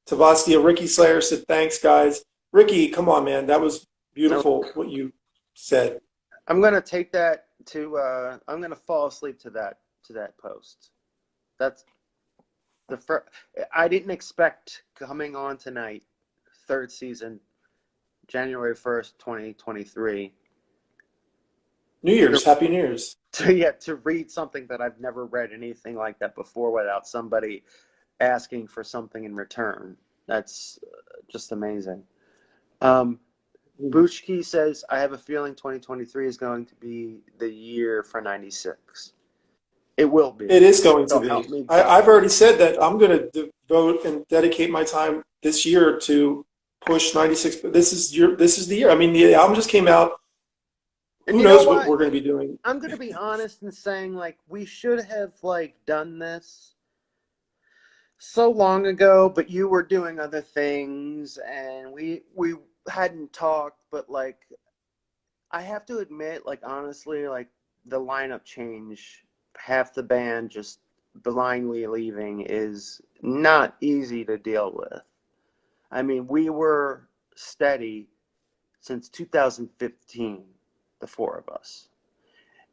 Tavastia, Ricky Slayer said, thanks, guys. Ricky, come on, man. That was beautiful what you said. I'm going to take that to, I'm going to fall asleep to that post. That's the first. I didn't expect coming on tonight, third season, January 1st, 2023. New Year's, Happy New Year's. To read something that I've never read anything like that before without somebody asking for something in return. That's just amazing. Buchki says, I have a feeling 2023 is going to be the year for 96. It will be. It is going to be. I've already said that I'm going to devote and dedicate my time this year to push 96. This is the year. I mean, the album just came out. Who knows what we're going to be doing? I'm going to be honest in saying, like, we should have, like, done this so long ago, but you were doing other things, and we hadn't talked, but, like, I have to admit, like, honestly, like, the lineup change, half the band just blindly leaving is not easy to deal with. I mean, we were steady since 2015, the four of us.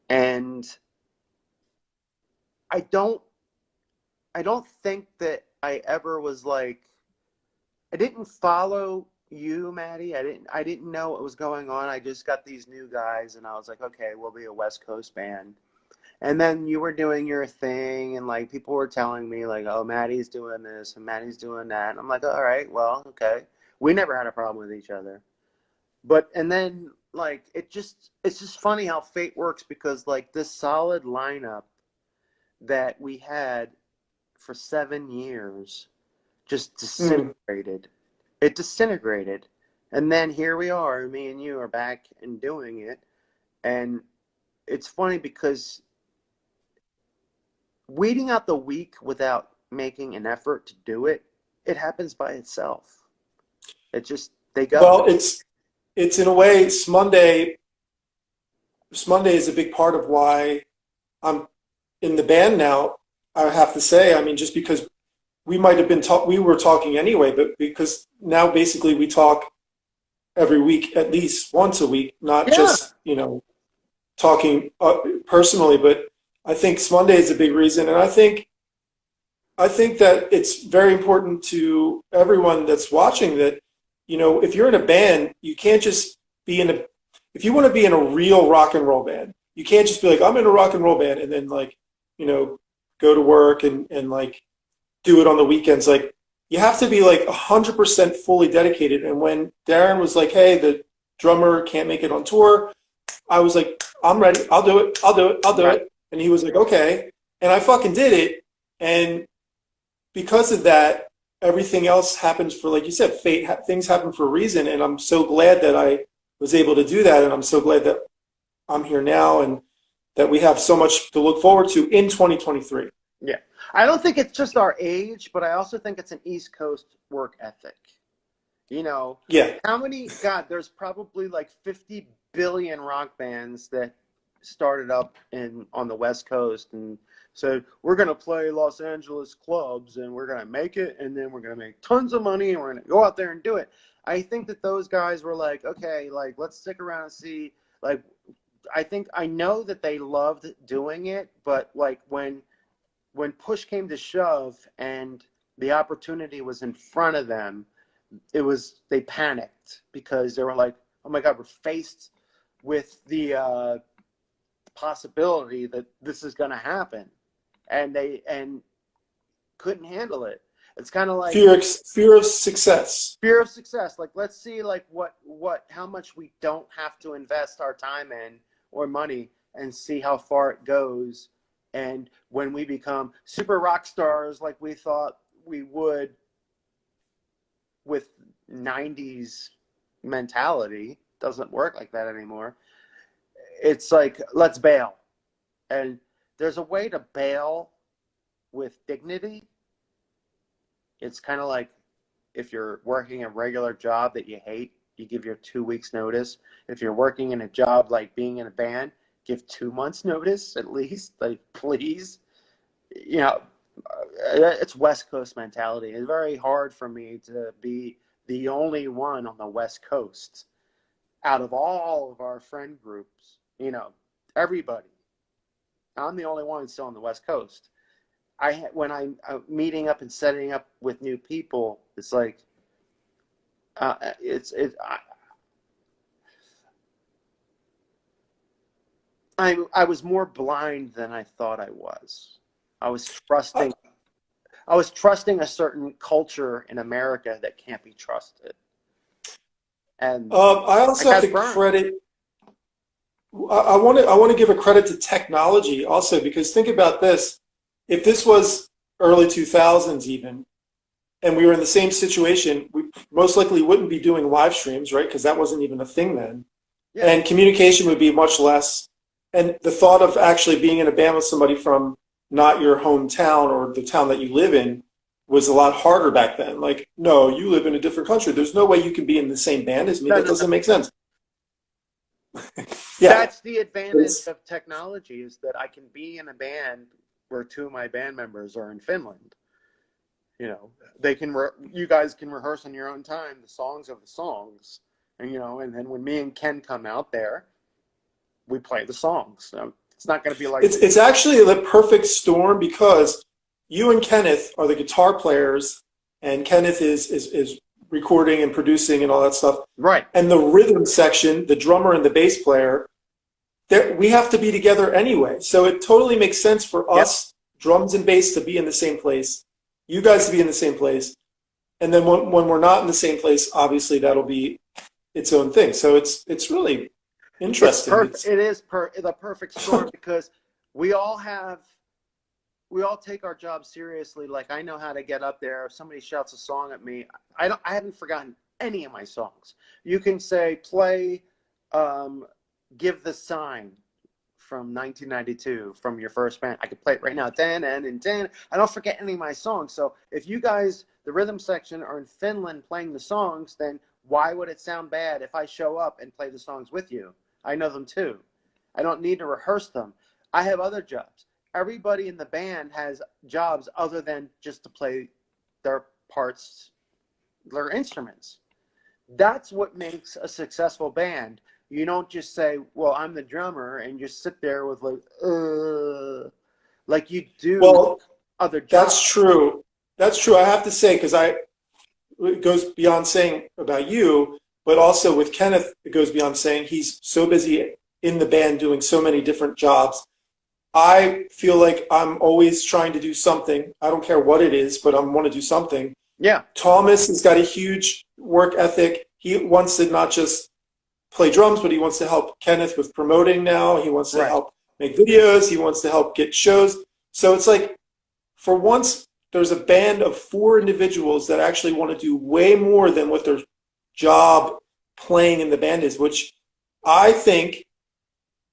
And I don't I don't think that I ever was like, I didn't follow you, Maddie. I didn't know what was going on. I just got these new guys and I was like, okay, we'll be a West Coast band. And then you were doing your thing and like people were telling me like, oh, Maddie's doing this and Maddie's doing that. And I'm like, all right, well, okay. We never had a problem with each other. But and then like it's just funny how fate works because like this solid lineup that we had for 7 years just Mm. disintegrated. It disintegrated. And then here we are, me and you are back and doing it. And it's funny because weeding out the weak without making an effort to do it, it happens by itself. It just, they go. Well, it's in a way, Smunday is a big part of why I'm in the band now. I have to say, I mean, just because we might have been we were talking anyway, but because now basically we talk every week, at least once a week, not Yeah. just, talking personally, but I think Smunday is a big reason. And I think that it's very important to everyone that's watching that, if you're in a band, you can't just be if you want to be in a real rock and roll band, you can't just be like, I'm in a rock and roll band and then like, go to work and like do it on the weekends. Like you have to be like 100% fully dedicated. And when Darren was like, hey, the drummer can't make it on tour, I was like, I'm ready. I'll do it. I'll do it. And he was like, okay. And I fucking did it. And because of that, everything else happens for, like you said, fate. Things happen for a reason. And I'm so glad that I was able to do that. And I'm so glad that I'm here now and that we have so much to look forward to in 2023. Yeah. I don't think it's just our age, but I also think it's an East Coast work ethic. Yeah. How many, God, there's probably like 50 billion rock bands that started up on the West Coast and said, we're going to play Los Angeles clubs and we're going to make it and then we're going to make tons of money and we're going to go out there and do it. I think that those guys were like, okay, like, let's stick around and see, like, I know that they loved doing it, but like when push came to shove and the opportunity was in front of them, they panicked because they were like, oh my God, we're faced with the possibility that this is going to happen. And they couldn't handle it. It's kind of like fear of success. Fear of success. Like, let's see like how much we don't have to invest our time in or money and see how far it goes. And when we become super rock stars like we thought we would with 90s mentality, doesn't work like that anymore. It's like, let's bail. And there's a way to bail with dignity. It's kind of like if you're working a regular job that you hate, you give your 2 weeks notice. If you're working in a job like being in a band, give 2 months notice at least. Like, please. It's West Coast mentality. It's very hard for me to be the only one on the West Coast out of all of our friend groups. Everybody. I'm the only one still on the West Coast. When I'm meeting up and setting up with new people, it's like I was more blind than I thought I was. I was trusting a certain culture in America that can't be trusted. And I also have to credit. I want to give a credit to technology also, because think about this. If this was early 2000s even, and we were in the same situation, we most likely wouldn't be doing live streams, right? Because that wasn't even a thing then. Yeah. And communication would be much less. And the thought of actually being in a band with somebody from not your hometown or the town that you live in was a lot harder back then. Like, no, you live in a different country. There's no way you can be in the same band as me. That doesn't make sense. Yeah. That's the advantage of technology, is that I can be in a band where two of my band members are in Finland. You know, they can you guys can rehearse on your own time the songs of the songs, and and then when me and Ken come out there, we play the songs. So it's not going to be like It's actually the perfect storm because you and Kenneth are the guitar players, and Kenneth is recording and producing and all that stuff. right. And the rhythm section, the drummer and the bass player, we have to be together anyway. So it totally makes sense for Yep. us, drums and bass, to be in the same place, you guys to be in the same place. And then when we're not in the same place, obviously that'll be its own thing. So it's really interesting. It is the perfect storm because we all take our job seriously. Like, I know how to get up there. If somebody shouts a song at me, I haven't forgotten any of my songs. You can say, play Give the Sign from 1992 from your first band. I could play it right now. I don't forget any of my songs. So if you guys, the rhythm section, are in Finland playing the songs, then why would it sound bad if I show up and play the songs with you? I know them too. I don't need to rehearse them. I have other jobs. Everybody in the band has jobs other than just to play their parts, their instruments. That's what makes a successful band. You don't just say, well, I'm the drummer, and just sit there with like you do other jobs. That's true. That's true. I have to say, because it goes beyond saying about you, but also with Kenneth, it goes beyond saying he's so busy in the band doing so many different jobs. I feel like I'm always trying to do something. I don't care what it is, but I want to do something. Yeah. Thomas has got a huge work ethic. He wants to not just play drums, but he wants to help Kenneth with promoting now. He wants to help make videos. He wants to help get shows. So it's like, for once, there's a band of 4 individuals that actually want to do way more than what their job playing in the band is, which I think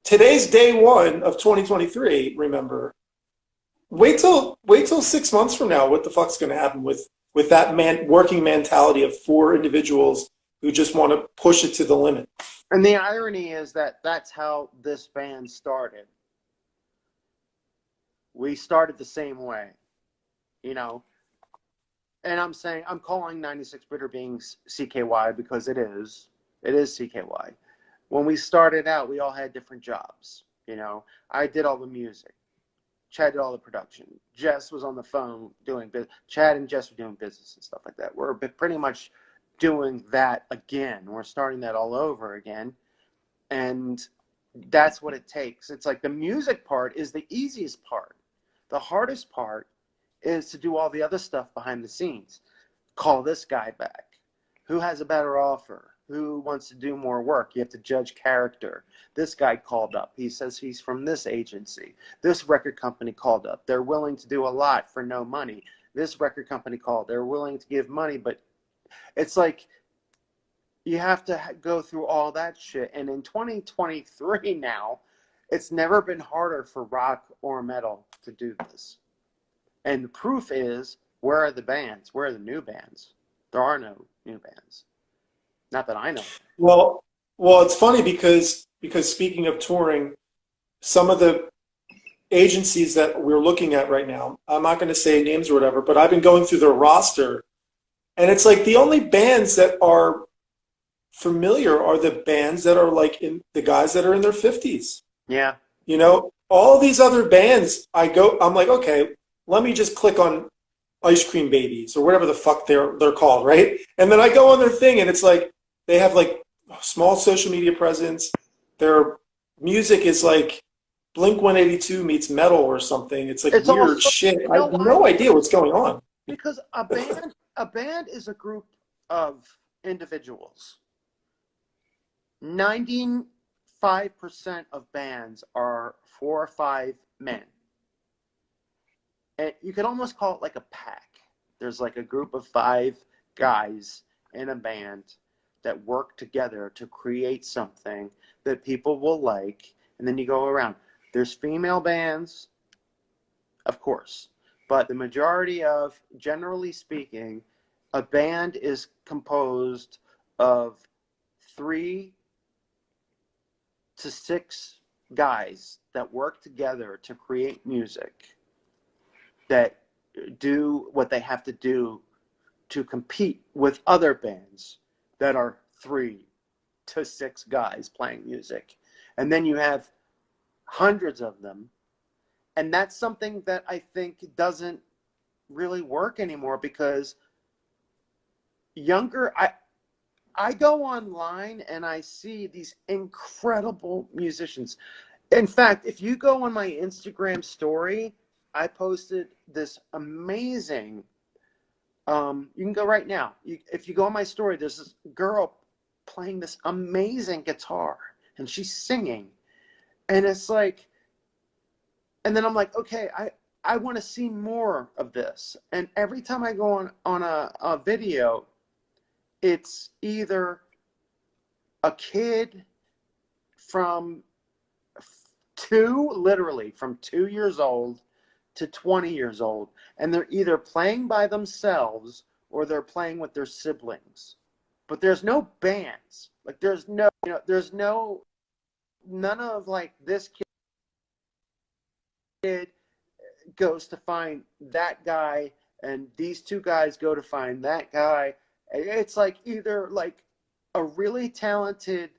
today's day 1 of 2023, remember. Wait till 6 months from now, what the fuck's going to happen with that working mentality of 4 individuals who just want to push it to the limit. And the irony is that that's how this band started. We started the same way, and I'm calling 96 Bitter Beings CKY because it is CKY. When we started out, we all had different jobs. I did all the music. Chad did all the production. Jess was on the phone doing business. Chad and Jess were doing business and stuff like that. We're pretty much doing that again. We're starting that all over again. And that's what it takes. It's like the music part is the easiest part. The hardest part is to do all the other stuff behind the scenes. Call this guy back. Who has a better offer? Who wants to do more work? You have to judge character. This guy called up. He says he's from this agency. This record company called up. They're willing to do a lot for no money. This record company called. They're willing to give money, but it's like you have to go through all that shit. And in 2023 now, it's never been harder for rock or metal to do this. And the proof is, where are the bands? Where are the new bands? There are no new bands. Not that I know. Well, it's funny because speaking of touring, some of the agencies that we're looking at right now, I'm not going to say names or whatever, but I've been going through their roster, and it's like the only bands that are familiar are the bands that are like the guys that are in their 50s. Yeah. All these other bands, I'm like, okay, let me just click on Ice Cream Babies or whatever the fuck they're called, right? And then I go on their thing, and it's like they have like small social media presence. Their music is like Blink 182 meets metal or something. It's like weird shit. I have no idea what's going on. Because a band is a group of individuals. 95% of bands are 4 or 5 men. And you could almost call it like a pack. There's like a group of 5 guys in a band that work together to create something that people will like, and then you go around. There's female bands, of course, but the majority of, generally speaking, a band is composed of 3 to 6 guys that work together to create music, that do what they have to do to compete with other bands that are 3 to 6 guys playing music. And then you have hundreds of them. And that's something that I think doesn't really work anymore, because I go online and I see these incredible musicians. In fact, if you go on my Instagram story, I posted this amazing, you can go right now. If you go on my story, there's this girl playing this amazing guitar, and she's singing. And it's like, and then I'm like, okay, I want to see more of this. And every time I go on a video, it's either a kid from literally from 2 years old to 20 years old, and they're either playing by themselves or they're playing with their siblings. But there's no bands. Like there's no, none of like this kid goes to find that guy and these 2 guys go to find that guy. It's like either like a really talented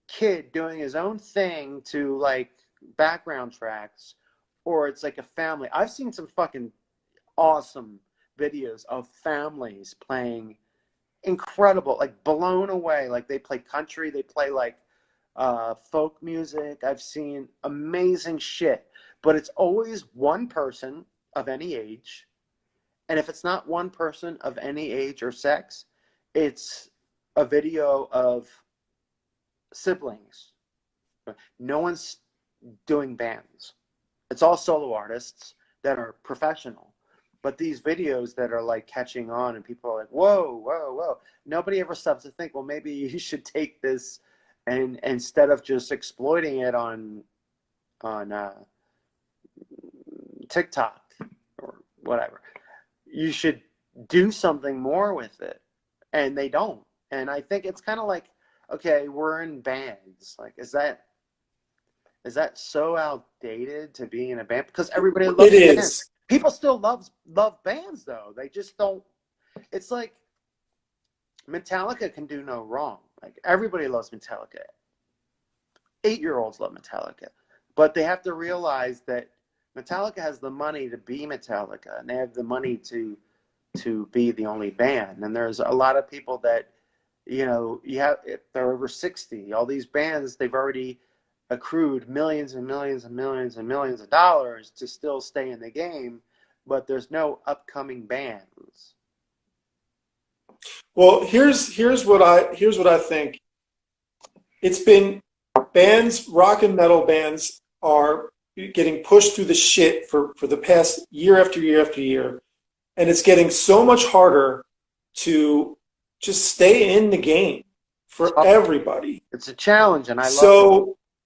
kid doing his own thing to like background tracks, or it's like a family. I've seen some fucking awesome videos of families playing incredible, like blown away. Like they play country, they play like folk music. I've seen amazing shit, but it's always one person of any age. And if it's not one person of any age or sex, it's a video of siblings. No one's doing bands. It's all solo artists that are professional. But these videos that are like catching on and people are like, whoa, whoa, whoa. Nobody ever stops to think, well, maybe you should take this and instead of just exploiting it on TikTok or whatever, you should do something more with it. And they don't. And I think it's kind of like, okay, we're in bands. Like, is that so outdated to be in a band? Because everybody loves It bands. is. People still love bands though. They just don't. It's like Metallica can do no wrong. Like everybody loves Metallica. 8-year-olds love Metallica, but they have to realize that Metallica has the money to be Metallica, and they have the money to be the only band. And there's a lot of people that, you know, they're over 60. All these bands, they've already accrued millions and millions and millions and millions of dollars to still stay in the game, but there's no upcoming bands. Well, here's what I think. It's been bands, rock and metal bands are getting pushed through the shit for the past year after year after year. And it's getting so much harder to just stay in the game for everybody. It's a challenge, and I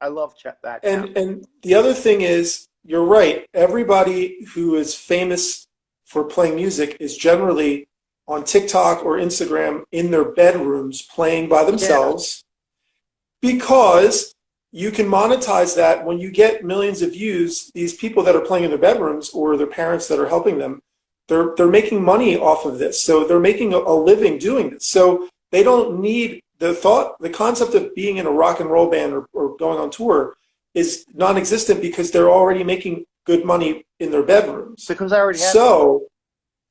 love that. And the other thing is, you're right. Everybody who is famous for playing music is generally on TikTok or Instagram in their bedrooms playing by themselves, because you can monetize that. When you get millions of views, these people that are playing in their bedrooms or their parents that are helping them, they're making money off of this. So they're making a living doing this. So they don't need the concept of being in a rock and roll band or going on tour is non-existent, because they're already making good money in their bedrooms. Because I already have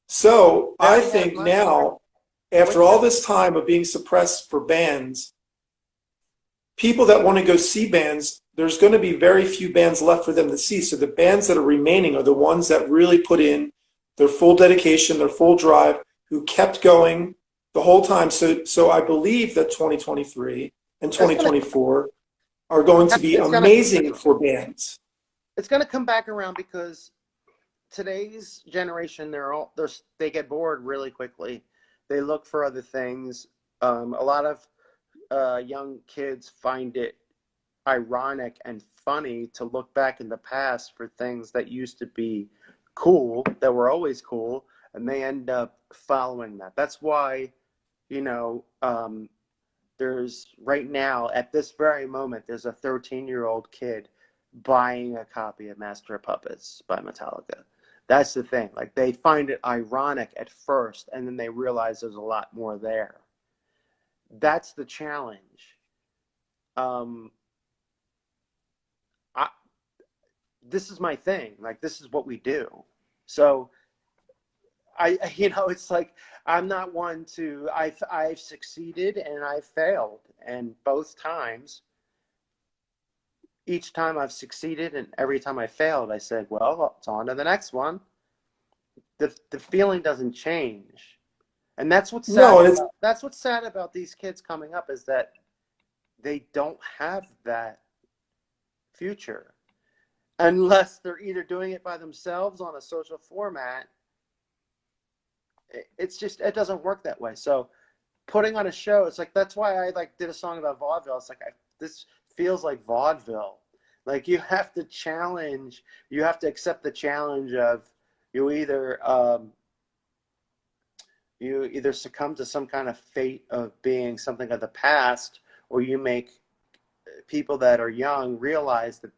So I think now, after all this time of being suppressed for bands, people that want to go see bands, there's going to be very few bands left for them to see. So the bands that are remaining are the ones that really put in their full dedication, their full drive, who kept going the whole time. So I believe that 2023 and 2024 are going to be amazing for bands. It's going to come back around, because today's generation, they get bored really quickly. They look for other things. A lot of young kids find it ironic and funny to look back in the past for things that used to be cool, that were always cool, and they end up following that. That's why, there's right now at this very moment, there's a 13-year-old kid buying a copy of Master of Puppets by Metallica. That's the thing. Like, they find it ironic at first, and then they realize there's a lot more there. That's the challenge. I, this is my thing. Like, this is what we do. So it's like, I'm not one to, I've succeeded and I've failed. And both times, each time I've succeeded and every time I failed, I said, well, it's on to the next one. The feeling doesn't change. And that's what's sad. That's what's sad about these kids coming up, is that they don't have that future unless they're either doing it by themselves on a social format. It's just, it doesn't work that way. So putting on a show, it's like, that's why I like did a song about vaudeville. It's like, this feels like vaudeville. Like, you have to challenge, you have to accept the challenge of, you either succumb to some kind of fate of being something of the past, or you make people that are young realize that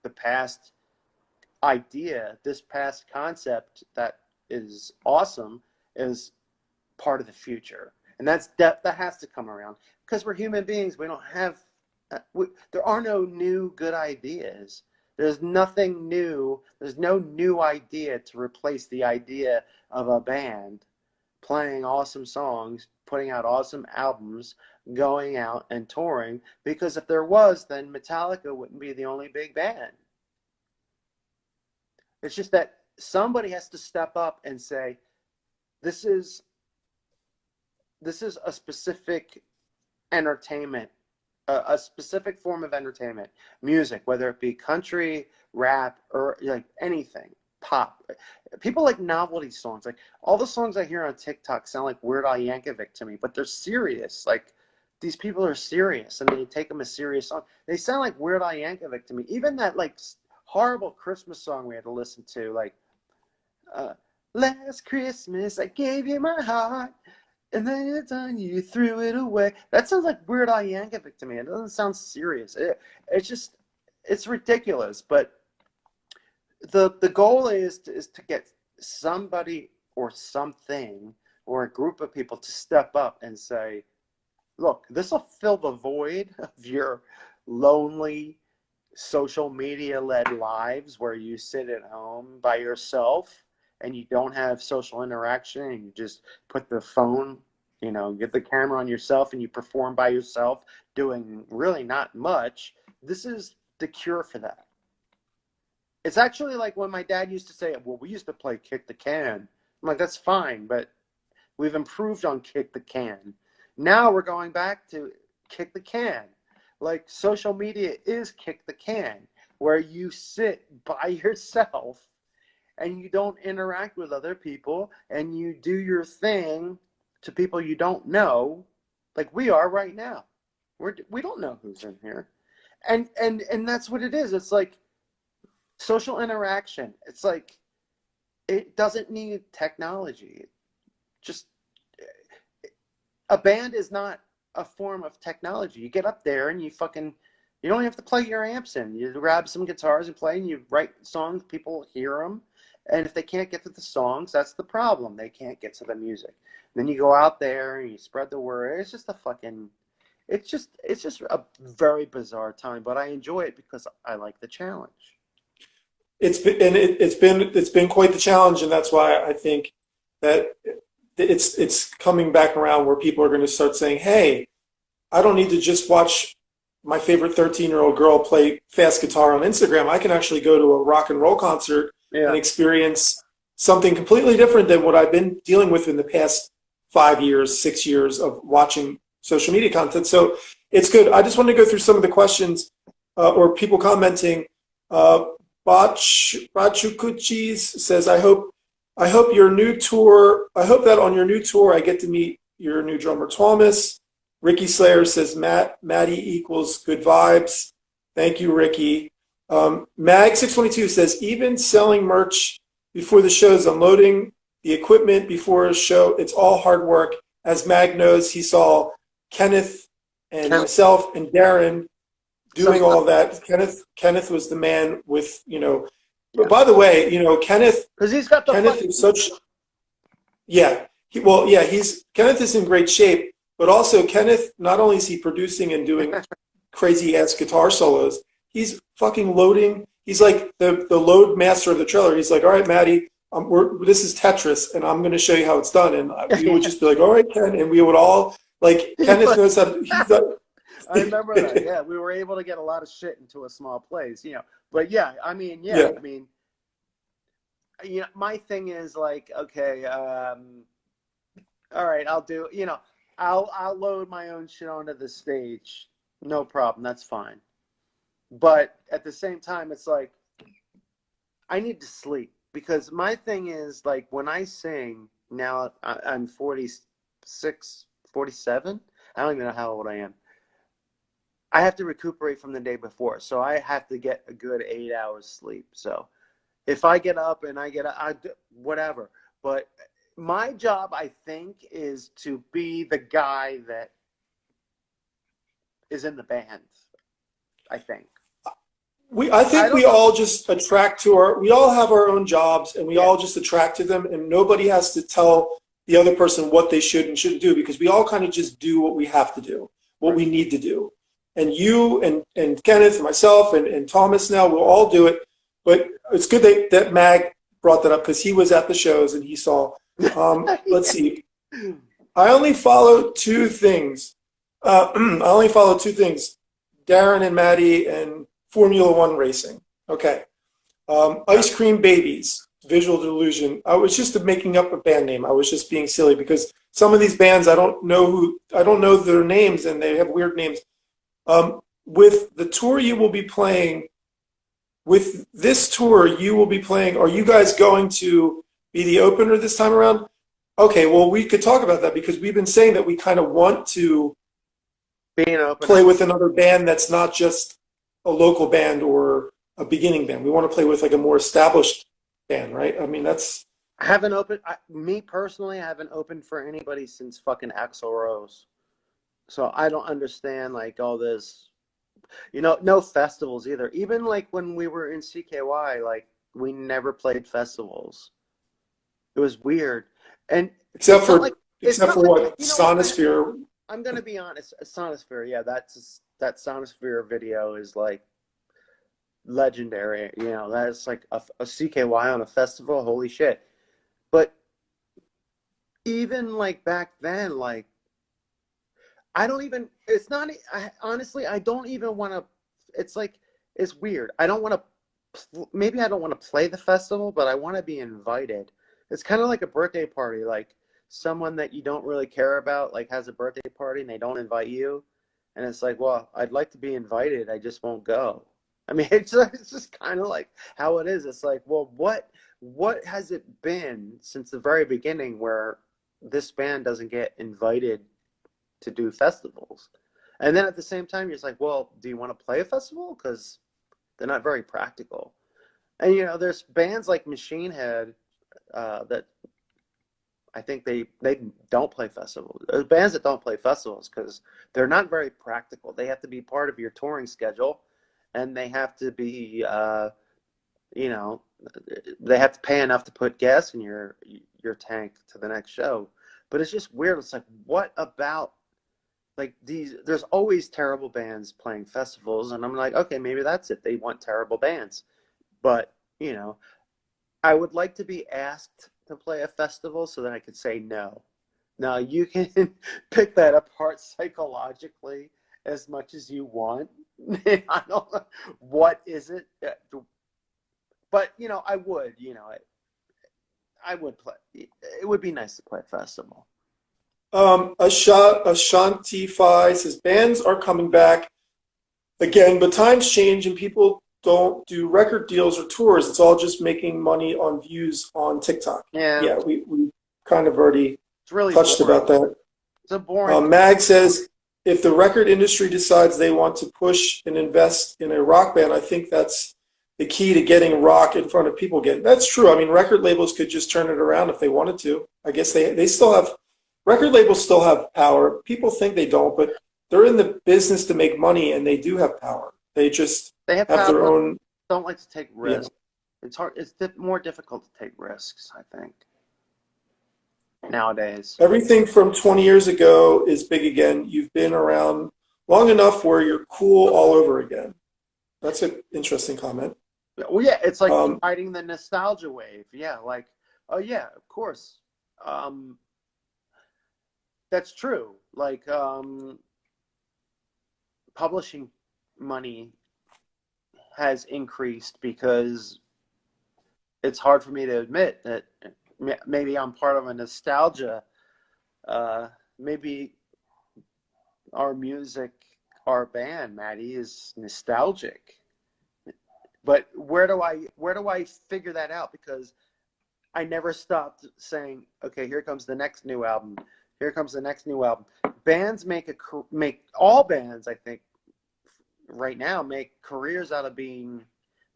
the past idea, this past concept that is awesome, is part of the future. And that has to come around, because we're human beings. We don't have, there are no new good ideas. There's nothing new. There's no new idea to replace the idea of a band playing awesome songs, putting out awesome albums, going out and touring. Because if there was, then Metallica wouldn't be the only big band. It's just that somebody has to step up and say, this is a specific entertainment, a specific form of entertainment, music, whether it be country, rap, or like anything, pop. People like novelty songs. Like, all the songs I hear on TikTok sound like Weird Al Yankovic to me, but they're serious. Like, these people are serious, and they take them as serious song. They sound like Weird Al Yankovic to me. Even that like horrible Christmas song we had to listen to, like last Christmas I gave you my heart, and then you threw it away. That sounds like Weird Al Yankovic to me. It doesn't sound serious. It's ridiculous. But the goal is to get somebody or something or a group of people to step up and say, look, this will fill the void of your lonely social media-led lives where you sit at home by yourself and you don't have social interaction, and you just put the phone, get the camera on yourself, and you perform by yourself doing really not much. This is the cure for that. It's actually like when my dad used to say, well, we used to play kick the can. I'm like, that's fine, but we've improved on kick the can. Now we're going back to kick the can. Like, social media is kick the can, where you sit by yourself and you don't interact with other people, and you do your thing to people you don't know, like we are right now. We don't know who's in here. And that's what it is. It's like social interaction. It's like, it doesn't need technology. Just, a band is not a form of technology. You get up there and you don't have to plug your amps in. You grab some guitars and play, and you write songs, people hear them. And if they can't get to the songs, that's the problem. They can't get to the music. And then you go out there and you spread the word. It's just a very bizarre time, but I enjoy it because I like the challenge. It's been quite the challenge, and that's why I think that it's coming back around where people are going to start saying, hey, I don't need to just watch my favorite 13-year-old girl play fast guitar on Instagram. I can actually go to a rock and roll concert and experience something completely different than what I've been dealing with in the past 5 years, 6 years of watching social media content. So it's good. I just want to go through some of the questions or people commenting. Bachukuchis says, I hope your new tour, I hope that on your new tour I get to meet your new drummer Thomas. Ricky Slayer says, Maddie equals good vibes. Thank you, Ricky. Mag622 says, even selling merch before the shows, unloading the equipment before a show, it's all hard work. As Mag knows, he saw Kenneth and myself and Darren doing all that. Kenneth was the man with, but by the way, Kenneth, because he's got the Kenneth is such, yeah, Kenneth is in great shape, but also Kenneth, not only is he producing and doing crazy ass guitar solos, he's fucking loading. He's like the load master of the trailer. He's like, all right, Maddie, this is Tetris, and I'm going to show you how it's done. And we would just be like, all right, Ken, and we would all like Kenneth knows how. I remember that. Yeah, we were able to get a lot of shit into a small place, But yeah, I mean, my thing is like, okay, all right, I'll do. I'll load my own shit onto the stage, no problem. That's fine. But at the same time, it's like I need to sleep because my thing is like when I sing now, I'm 46, 47. I don't even know how old I am. I have to recuperate from the day before, so I have to get a good 8 hours sleep. So if I get up and I whatever. But my job, I think, is to be the guy that is in the band. I think. I think we all just attract to we all have our own jobs and we all just attract to them, and nobody has to tell the other person what they should and shouldn't do because we all kind of just do what we have to do, what we need to do. And you and Kenneth and myself and Thomas now, we'll all do it. But it's good that Mag brought that up because he was at the shows and he saw. Let's see. I only follow two things. Darren and Maddie and Formula One racing. Okay. Ice Cream Babies, Visual Delusion. I was just making up a band name. I was just being silly because some of these bands I don't know their names and they have weird names. With the tour you will be playing, with this tour you will be playing, are you guys going to be the opener this time around? Okay, well, we could talk about that because we've been saying that we kind of want to play with another band that's not just a local band or a beginning band. We want to play with like a more established band, right? I mean, that's... Me personally, I haven't opened for anybody since fucking Axl Rose. So I don't understand like all this, no festivals either. Even like when we were in CKY, like we never played festivals. It was weird. And except for what? Sonosphere. I'm going to be honest. Sonosphere, yeah, that Sonosphere video is like legendary. That's like a CKY on a festival. Holy shit. But even like back then, like, honestly, I don't even want to, it's weird. I don't want to, maybe I don't want to play the festival, but I want to be invited. It's kind of like a birthday party, like someone that you don't really care about, like has a birthday party and they don't invite you. And it's like, well, I'd like to be invited. I just won't go. I mean, it's just kind of like how it is. It's like, well, what has it been since the very beginning where this band doesn't get invited to do festivals? And then at the same time, you're just like, well, do you want to play a festival? Because they're not very practical. And, there's bands like Machine Head that I think they don't play festivals. There's bands that don't play festivals because they're not very practical. They have to be part of your touring schedule, and they have to be, they have to pay enough to put gas in your tank to the next show. But it's just weird. It's like, what about like there's always terrible bands playing festivals, and I'm like, okay, maybe that's it. They want terrible bands. But, I would like to be asked to play a festival so that I could say no. Now, you can pick that apart psychologically as much as you want. I don't know. What is it? But, I would, I would play. It would be nice to play a festival. Ashanti Fi says bands are coming back again, but times change and people don't do record deals or tours. It's all just making money on views on TikTok. Yeah, we kind of already touched boring. About that. It's a boring. Mag says if the record industry decides they want to push and invest in a rock band, I think that's the key to getting rock in front of people again. That's true. I mean, record labels could just turn it around if they wanted to. I guess they still have. Record labels still have power. People think they don't, but they're in the business to make money, and they do have power. They just They have have their power, own. don't like to take Yeah. risks. It's hard. It's more difficult to take risks, I think, nowadays. Everything from 20 years ago is big again. You've been around long enough where you're cool all over again. That's an interesting comment. Well, yeah, it's like Um, riding the nostalgia wave. Yeah, like, oh yeah, of course. Um, that's true. Like, publishing money has increased because it's hard for me to admit that maybe I'm part of a nostalgia. Maybe our music, our band, Maddie, is nostalgic. But where do I figure that out? Because I never stopped saying, okay, here comes the next new album. Here comes the next new album. Bands make all bands, I think, right now make careers out of being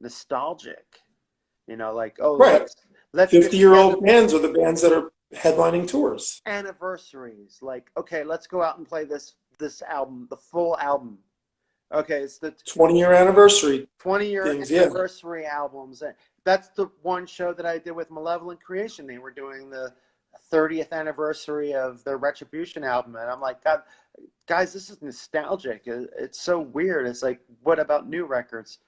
nostalgic. You know, like, oh, right. let's get together 50-year-old bands are the bands that are headlining tours. anniversaries. Like, okay, let's go out and play this album, the full album. Okay, it's the 20-year anniversary 20-year things, yeah. anniversary albums. And that's the one show that I did with Malevolent Creation. They were doing the 30th anniversary of their Retribution album, and I'm like, God, guys, this is nostalgic. It's so weird. It's like, what about new records?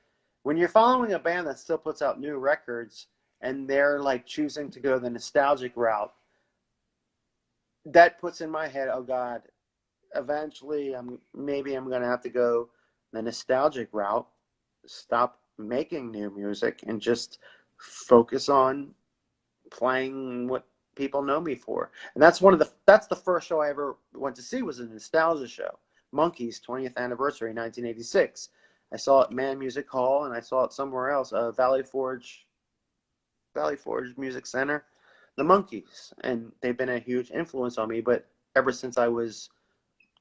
When you're following a band that still puts out new records and they're like choosing to go the nostalgic route, that puts in my head, oh God, eventually maybe I'm gonna have to go the nostalgic route, stop making new music, and just focus on playing what people know me for. And that's the first show I ever went to see, was a nostalgia show. Monkeys 20th anniversary 1986. I saw it at Man Music Hall, and I saw it somewhere else, Valley Forge Music Center, the Monkeys. And they've been a huge influence on me, but ever since I was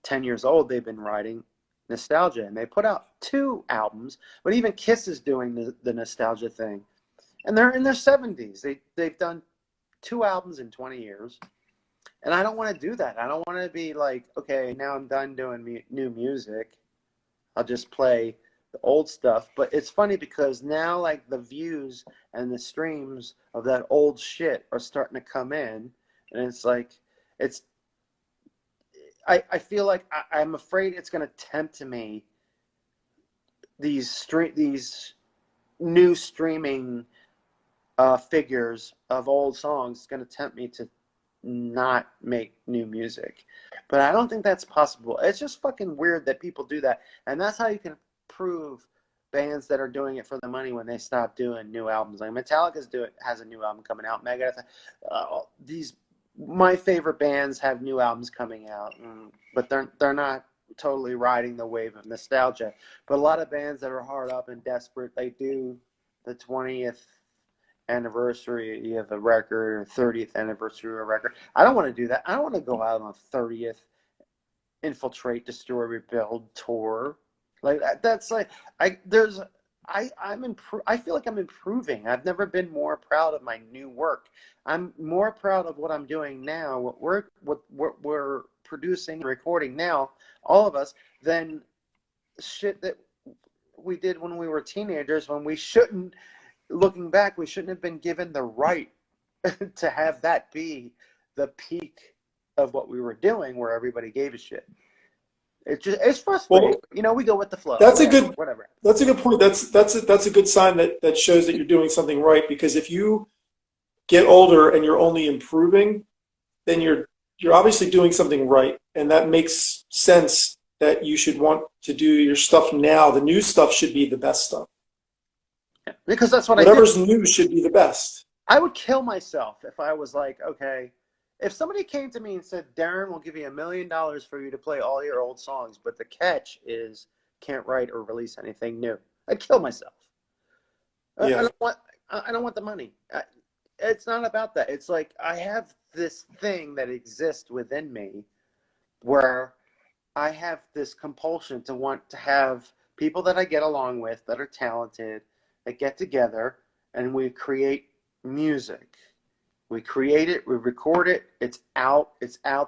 10 years old, they've been writing nostalgia, and they put out 2 albums, but even Kiss is doing the nostalgia thing, and they're in their 70s. They've done 2 albums in 20 years, and I don't want to do that. I don't want to be like, okay, now I'm done doing new music, I'll just play the old stuff. But it's funny because now, like, the views and the streams of that old shit are starting to come in, and it's like, it's I feel like I'm afraid it's going to tempt me, these new streaming figures of old songs. It's going to tempt me to not make new music. But I don't think that's possible. It's just fucking weird that people do that. And that's how you can prove bands that are doing it for the money when they stop doing new albums. Like Metallica has a new album coming out. Megadeth, my favorite bands have new albums coming out, but they're not totally riding the wave of nostalgia. But a lot of bands that are hard up and desperate, they do the 20th anniversary of a record or 30th anniversary of a record. I don't want to do that. I don't want to go out on 30th Infiltrate, Destroy, Rebuild tour. Like that's like I feel like I'm improving. I've never been more proud of my new work. I'm more proud of what I'm doing now, what we're producing, recording now, all of us, than shit that we did when we were teenagers, when we shouldn't, looking back, we shouldn't have been given the right to have that be the peak of what we were doing, where everybody gave a shit. It's frustrating. Well, You know, we go with the flow. that's a Whatever, good whatever. that's a good point. That's a good sign that shows that you're doing something right. Because if you get older and you're only improving, then you're obviously doing something right, and that makes sense that you should want to do your stuff now. The new stuff should be the best stuff. Yeah. Because that's what I did. Whatever's new should be the best. I would kill myself if I was like, okay, if somebody came to me and said, Darren, we'll give you $1 million for you to play all your old songs, but the catch is can't write or release anything new, I'd kill myself. Yeah. I don't want the money. It's not about that. It's like I have this thing that exists within me where I have this compulsion to want to have people that I get along with that are talented, that get together, and we create music. We create it, we record it, it's out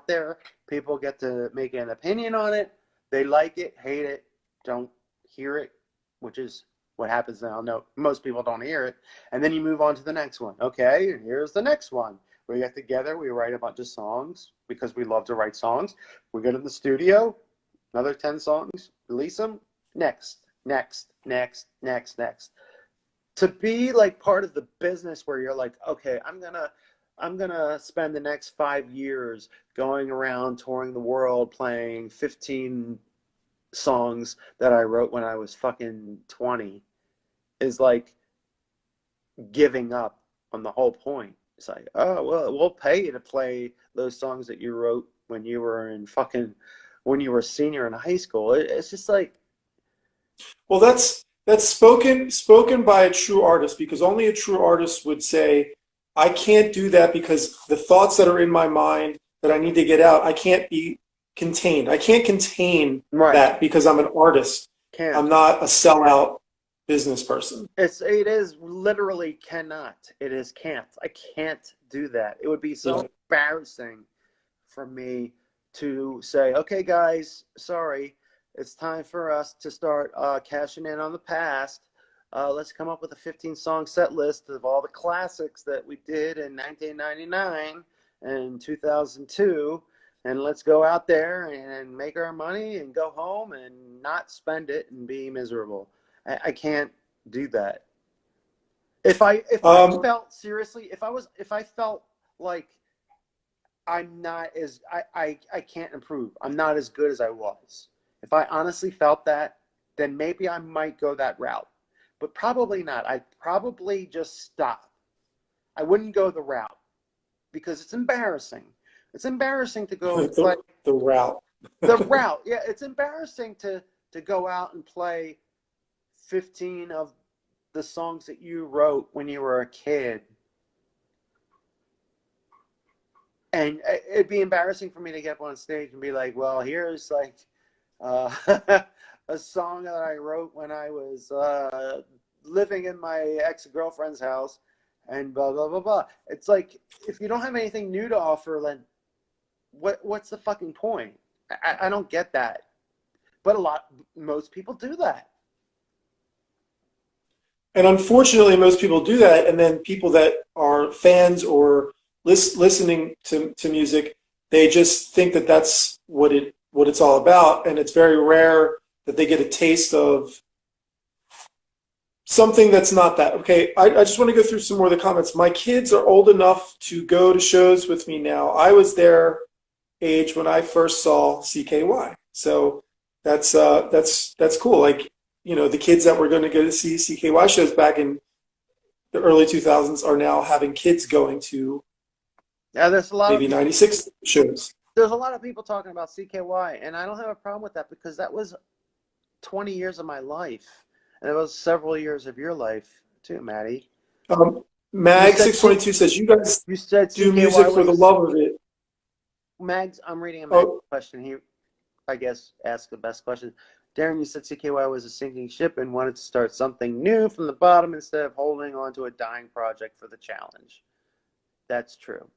there. People get to make an opinion on it, They like it, hate it, don't hear it, which is what happens now. No, most people don't hear it. And then you move on to the next one. Okay, and here's the next one. We get together, we write a bunch of songs because we love to write songs. We go to the studio, another 10 songs, release them, next, next, next, next, next. To be like part of the business where you're like, okay, I'm gonna spend the next 5 years going around touring the world playing 15 songs that I wrote when I was fucking 20 is like giving up on the whole point. It's like, oh well, we'll pay you to play those songs that you wrote when you were when you were a senior in high school. It's just like, Well, that's spoken by a true artist, because only a true artist would say, I can't do that because the thoughts that are in my mind that I need to get out, I can't be contained. I can't contain right, that because I'm an artist. can't. I'm not a sellout business person. It is literally cannot. It is can't. I can't do that. It would be so Yeah. embarrassing for me to say, okay, guys, sorry, it's time for us to start cashing in on the past. Let's come up with a 15-song set list of all the classics that we did in 1999 and 2002, and let's go out there and make our money and go home and not spend it and be miserable. I can't do that. If I felt seriously, if I felt like I'm not as I can't improve. I'm not as good as I was. If I honestly felt that, then maybe I might go that route. But probably not. I'd probably just stop. I wouldn't go the route because it's embarrassing. It's embarrassing to go and play The route. the route. Yeah, it's embarrassing to go out and play 15 of the songs that you wrote when you were a kid. And it'd be embarrassing for me to get up on stage and be like, well, here's like uh, a song that I wrote when I was living in my ex-girlfriend's house and blah, blah, blah, blah. It's like, if you don't have anything new to offer, then what's the fucking point? I don't get that. But most people do that. And unfortunately, most people do that, and then people that are fans or listening to music, they just think that that's what it's all about, and it's very rare that they get a taste of something that's not that. Okay, I just want to go through some more of the comments. My kids are old enough to go to shows with me now. I was their age when I first saw CKY, so that's cool. Like, the kids that were going to go to see CKY shows back in the early 2000s are now having kids going to Yeah, there's a lot maybe of 96 shows. there's a lot of people talking about CKY, and I don't have a problem with that because that was 20 years of my life, and it was several years of your life too, Maddie. You said Mag622 says, you guys you said do CKY music for the was love of it. Mags. I'm reading a Mag Oh, question. He, I guess, asked the best question. Darren, you said CKY was a sinking ship and wanted to start something new from the bottom instead of holding on to a dying project for the challenge. That's true.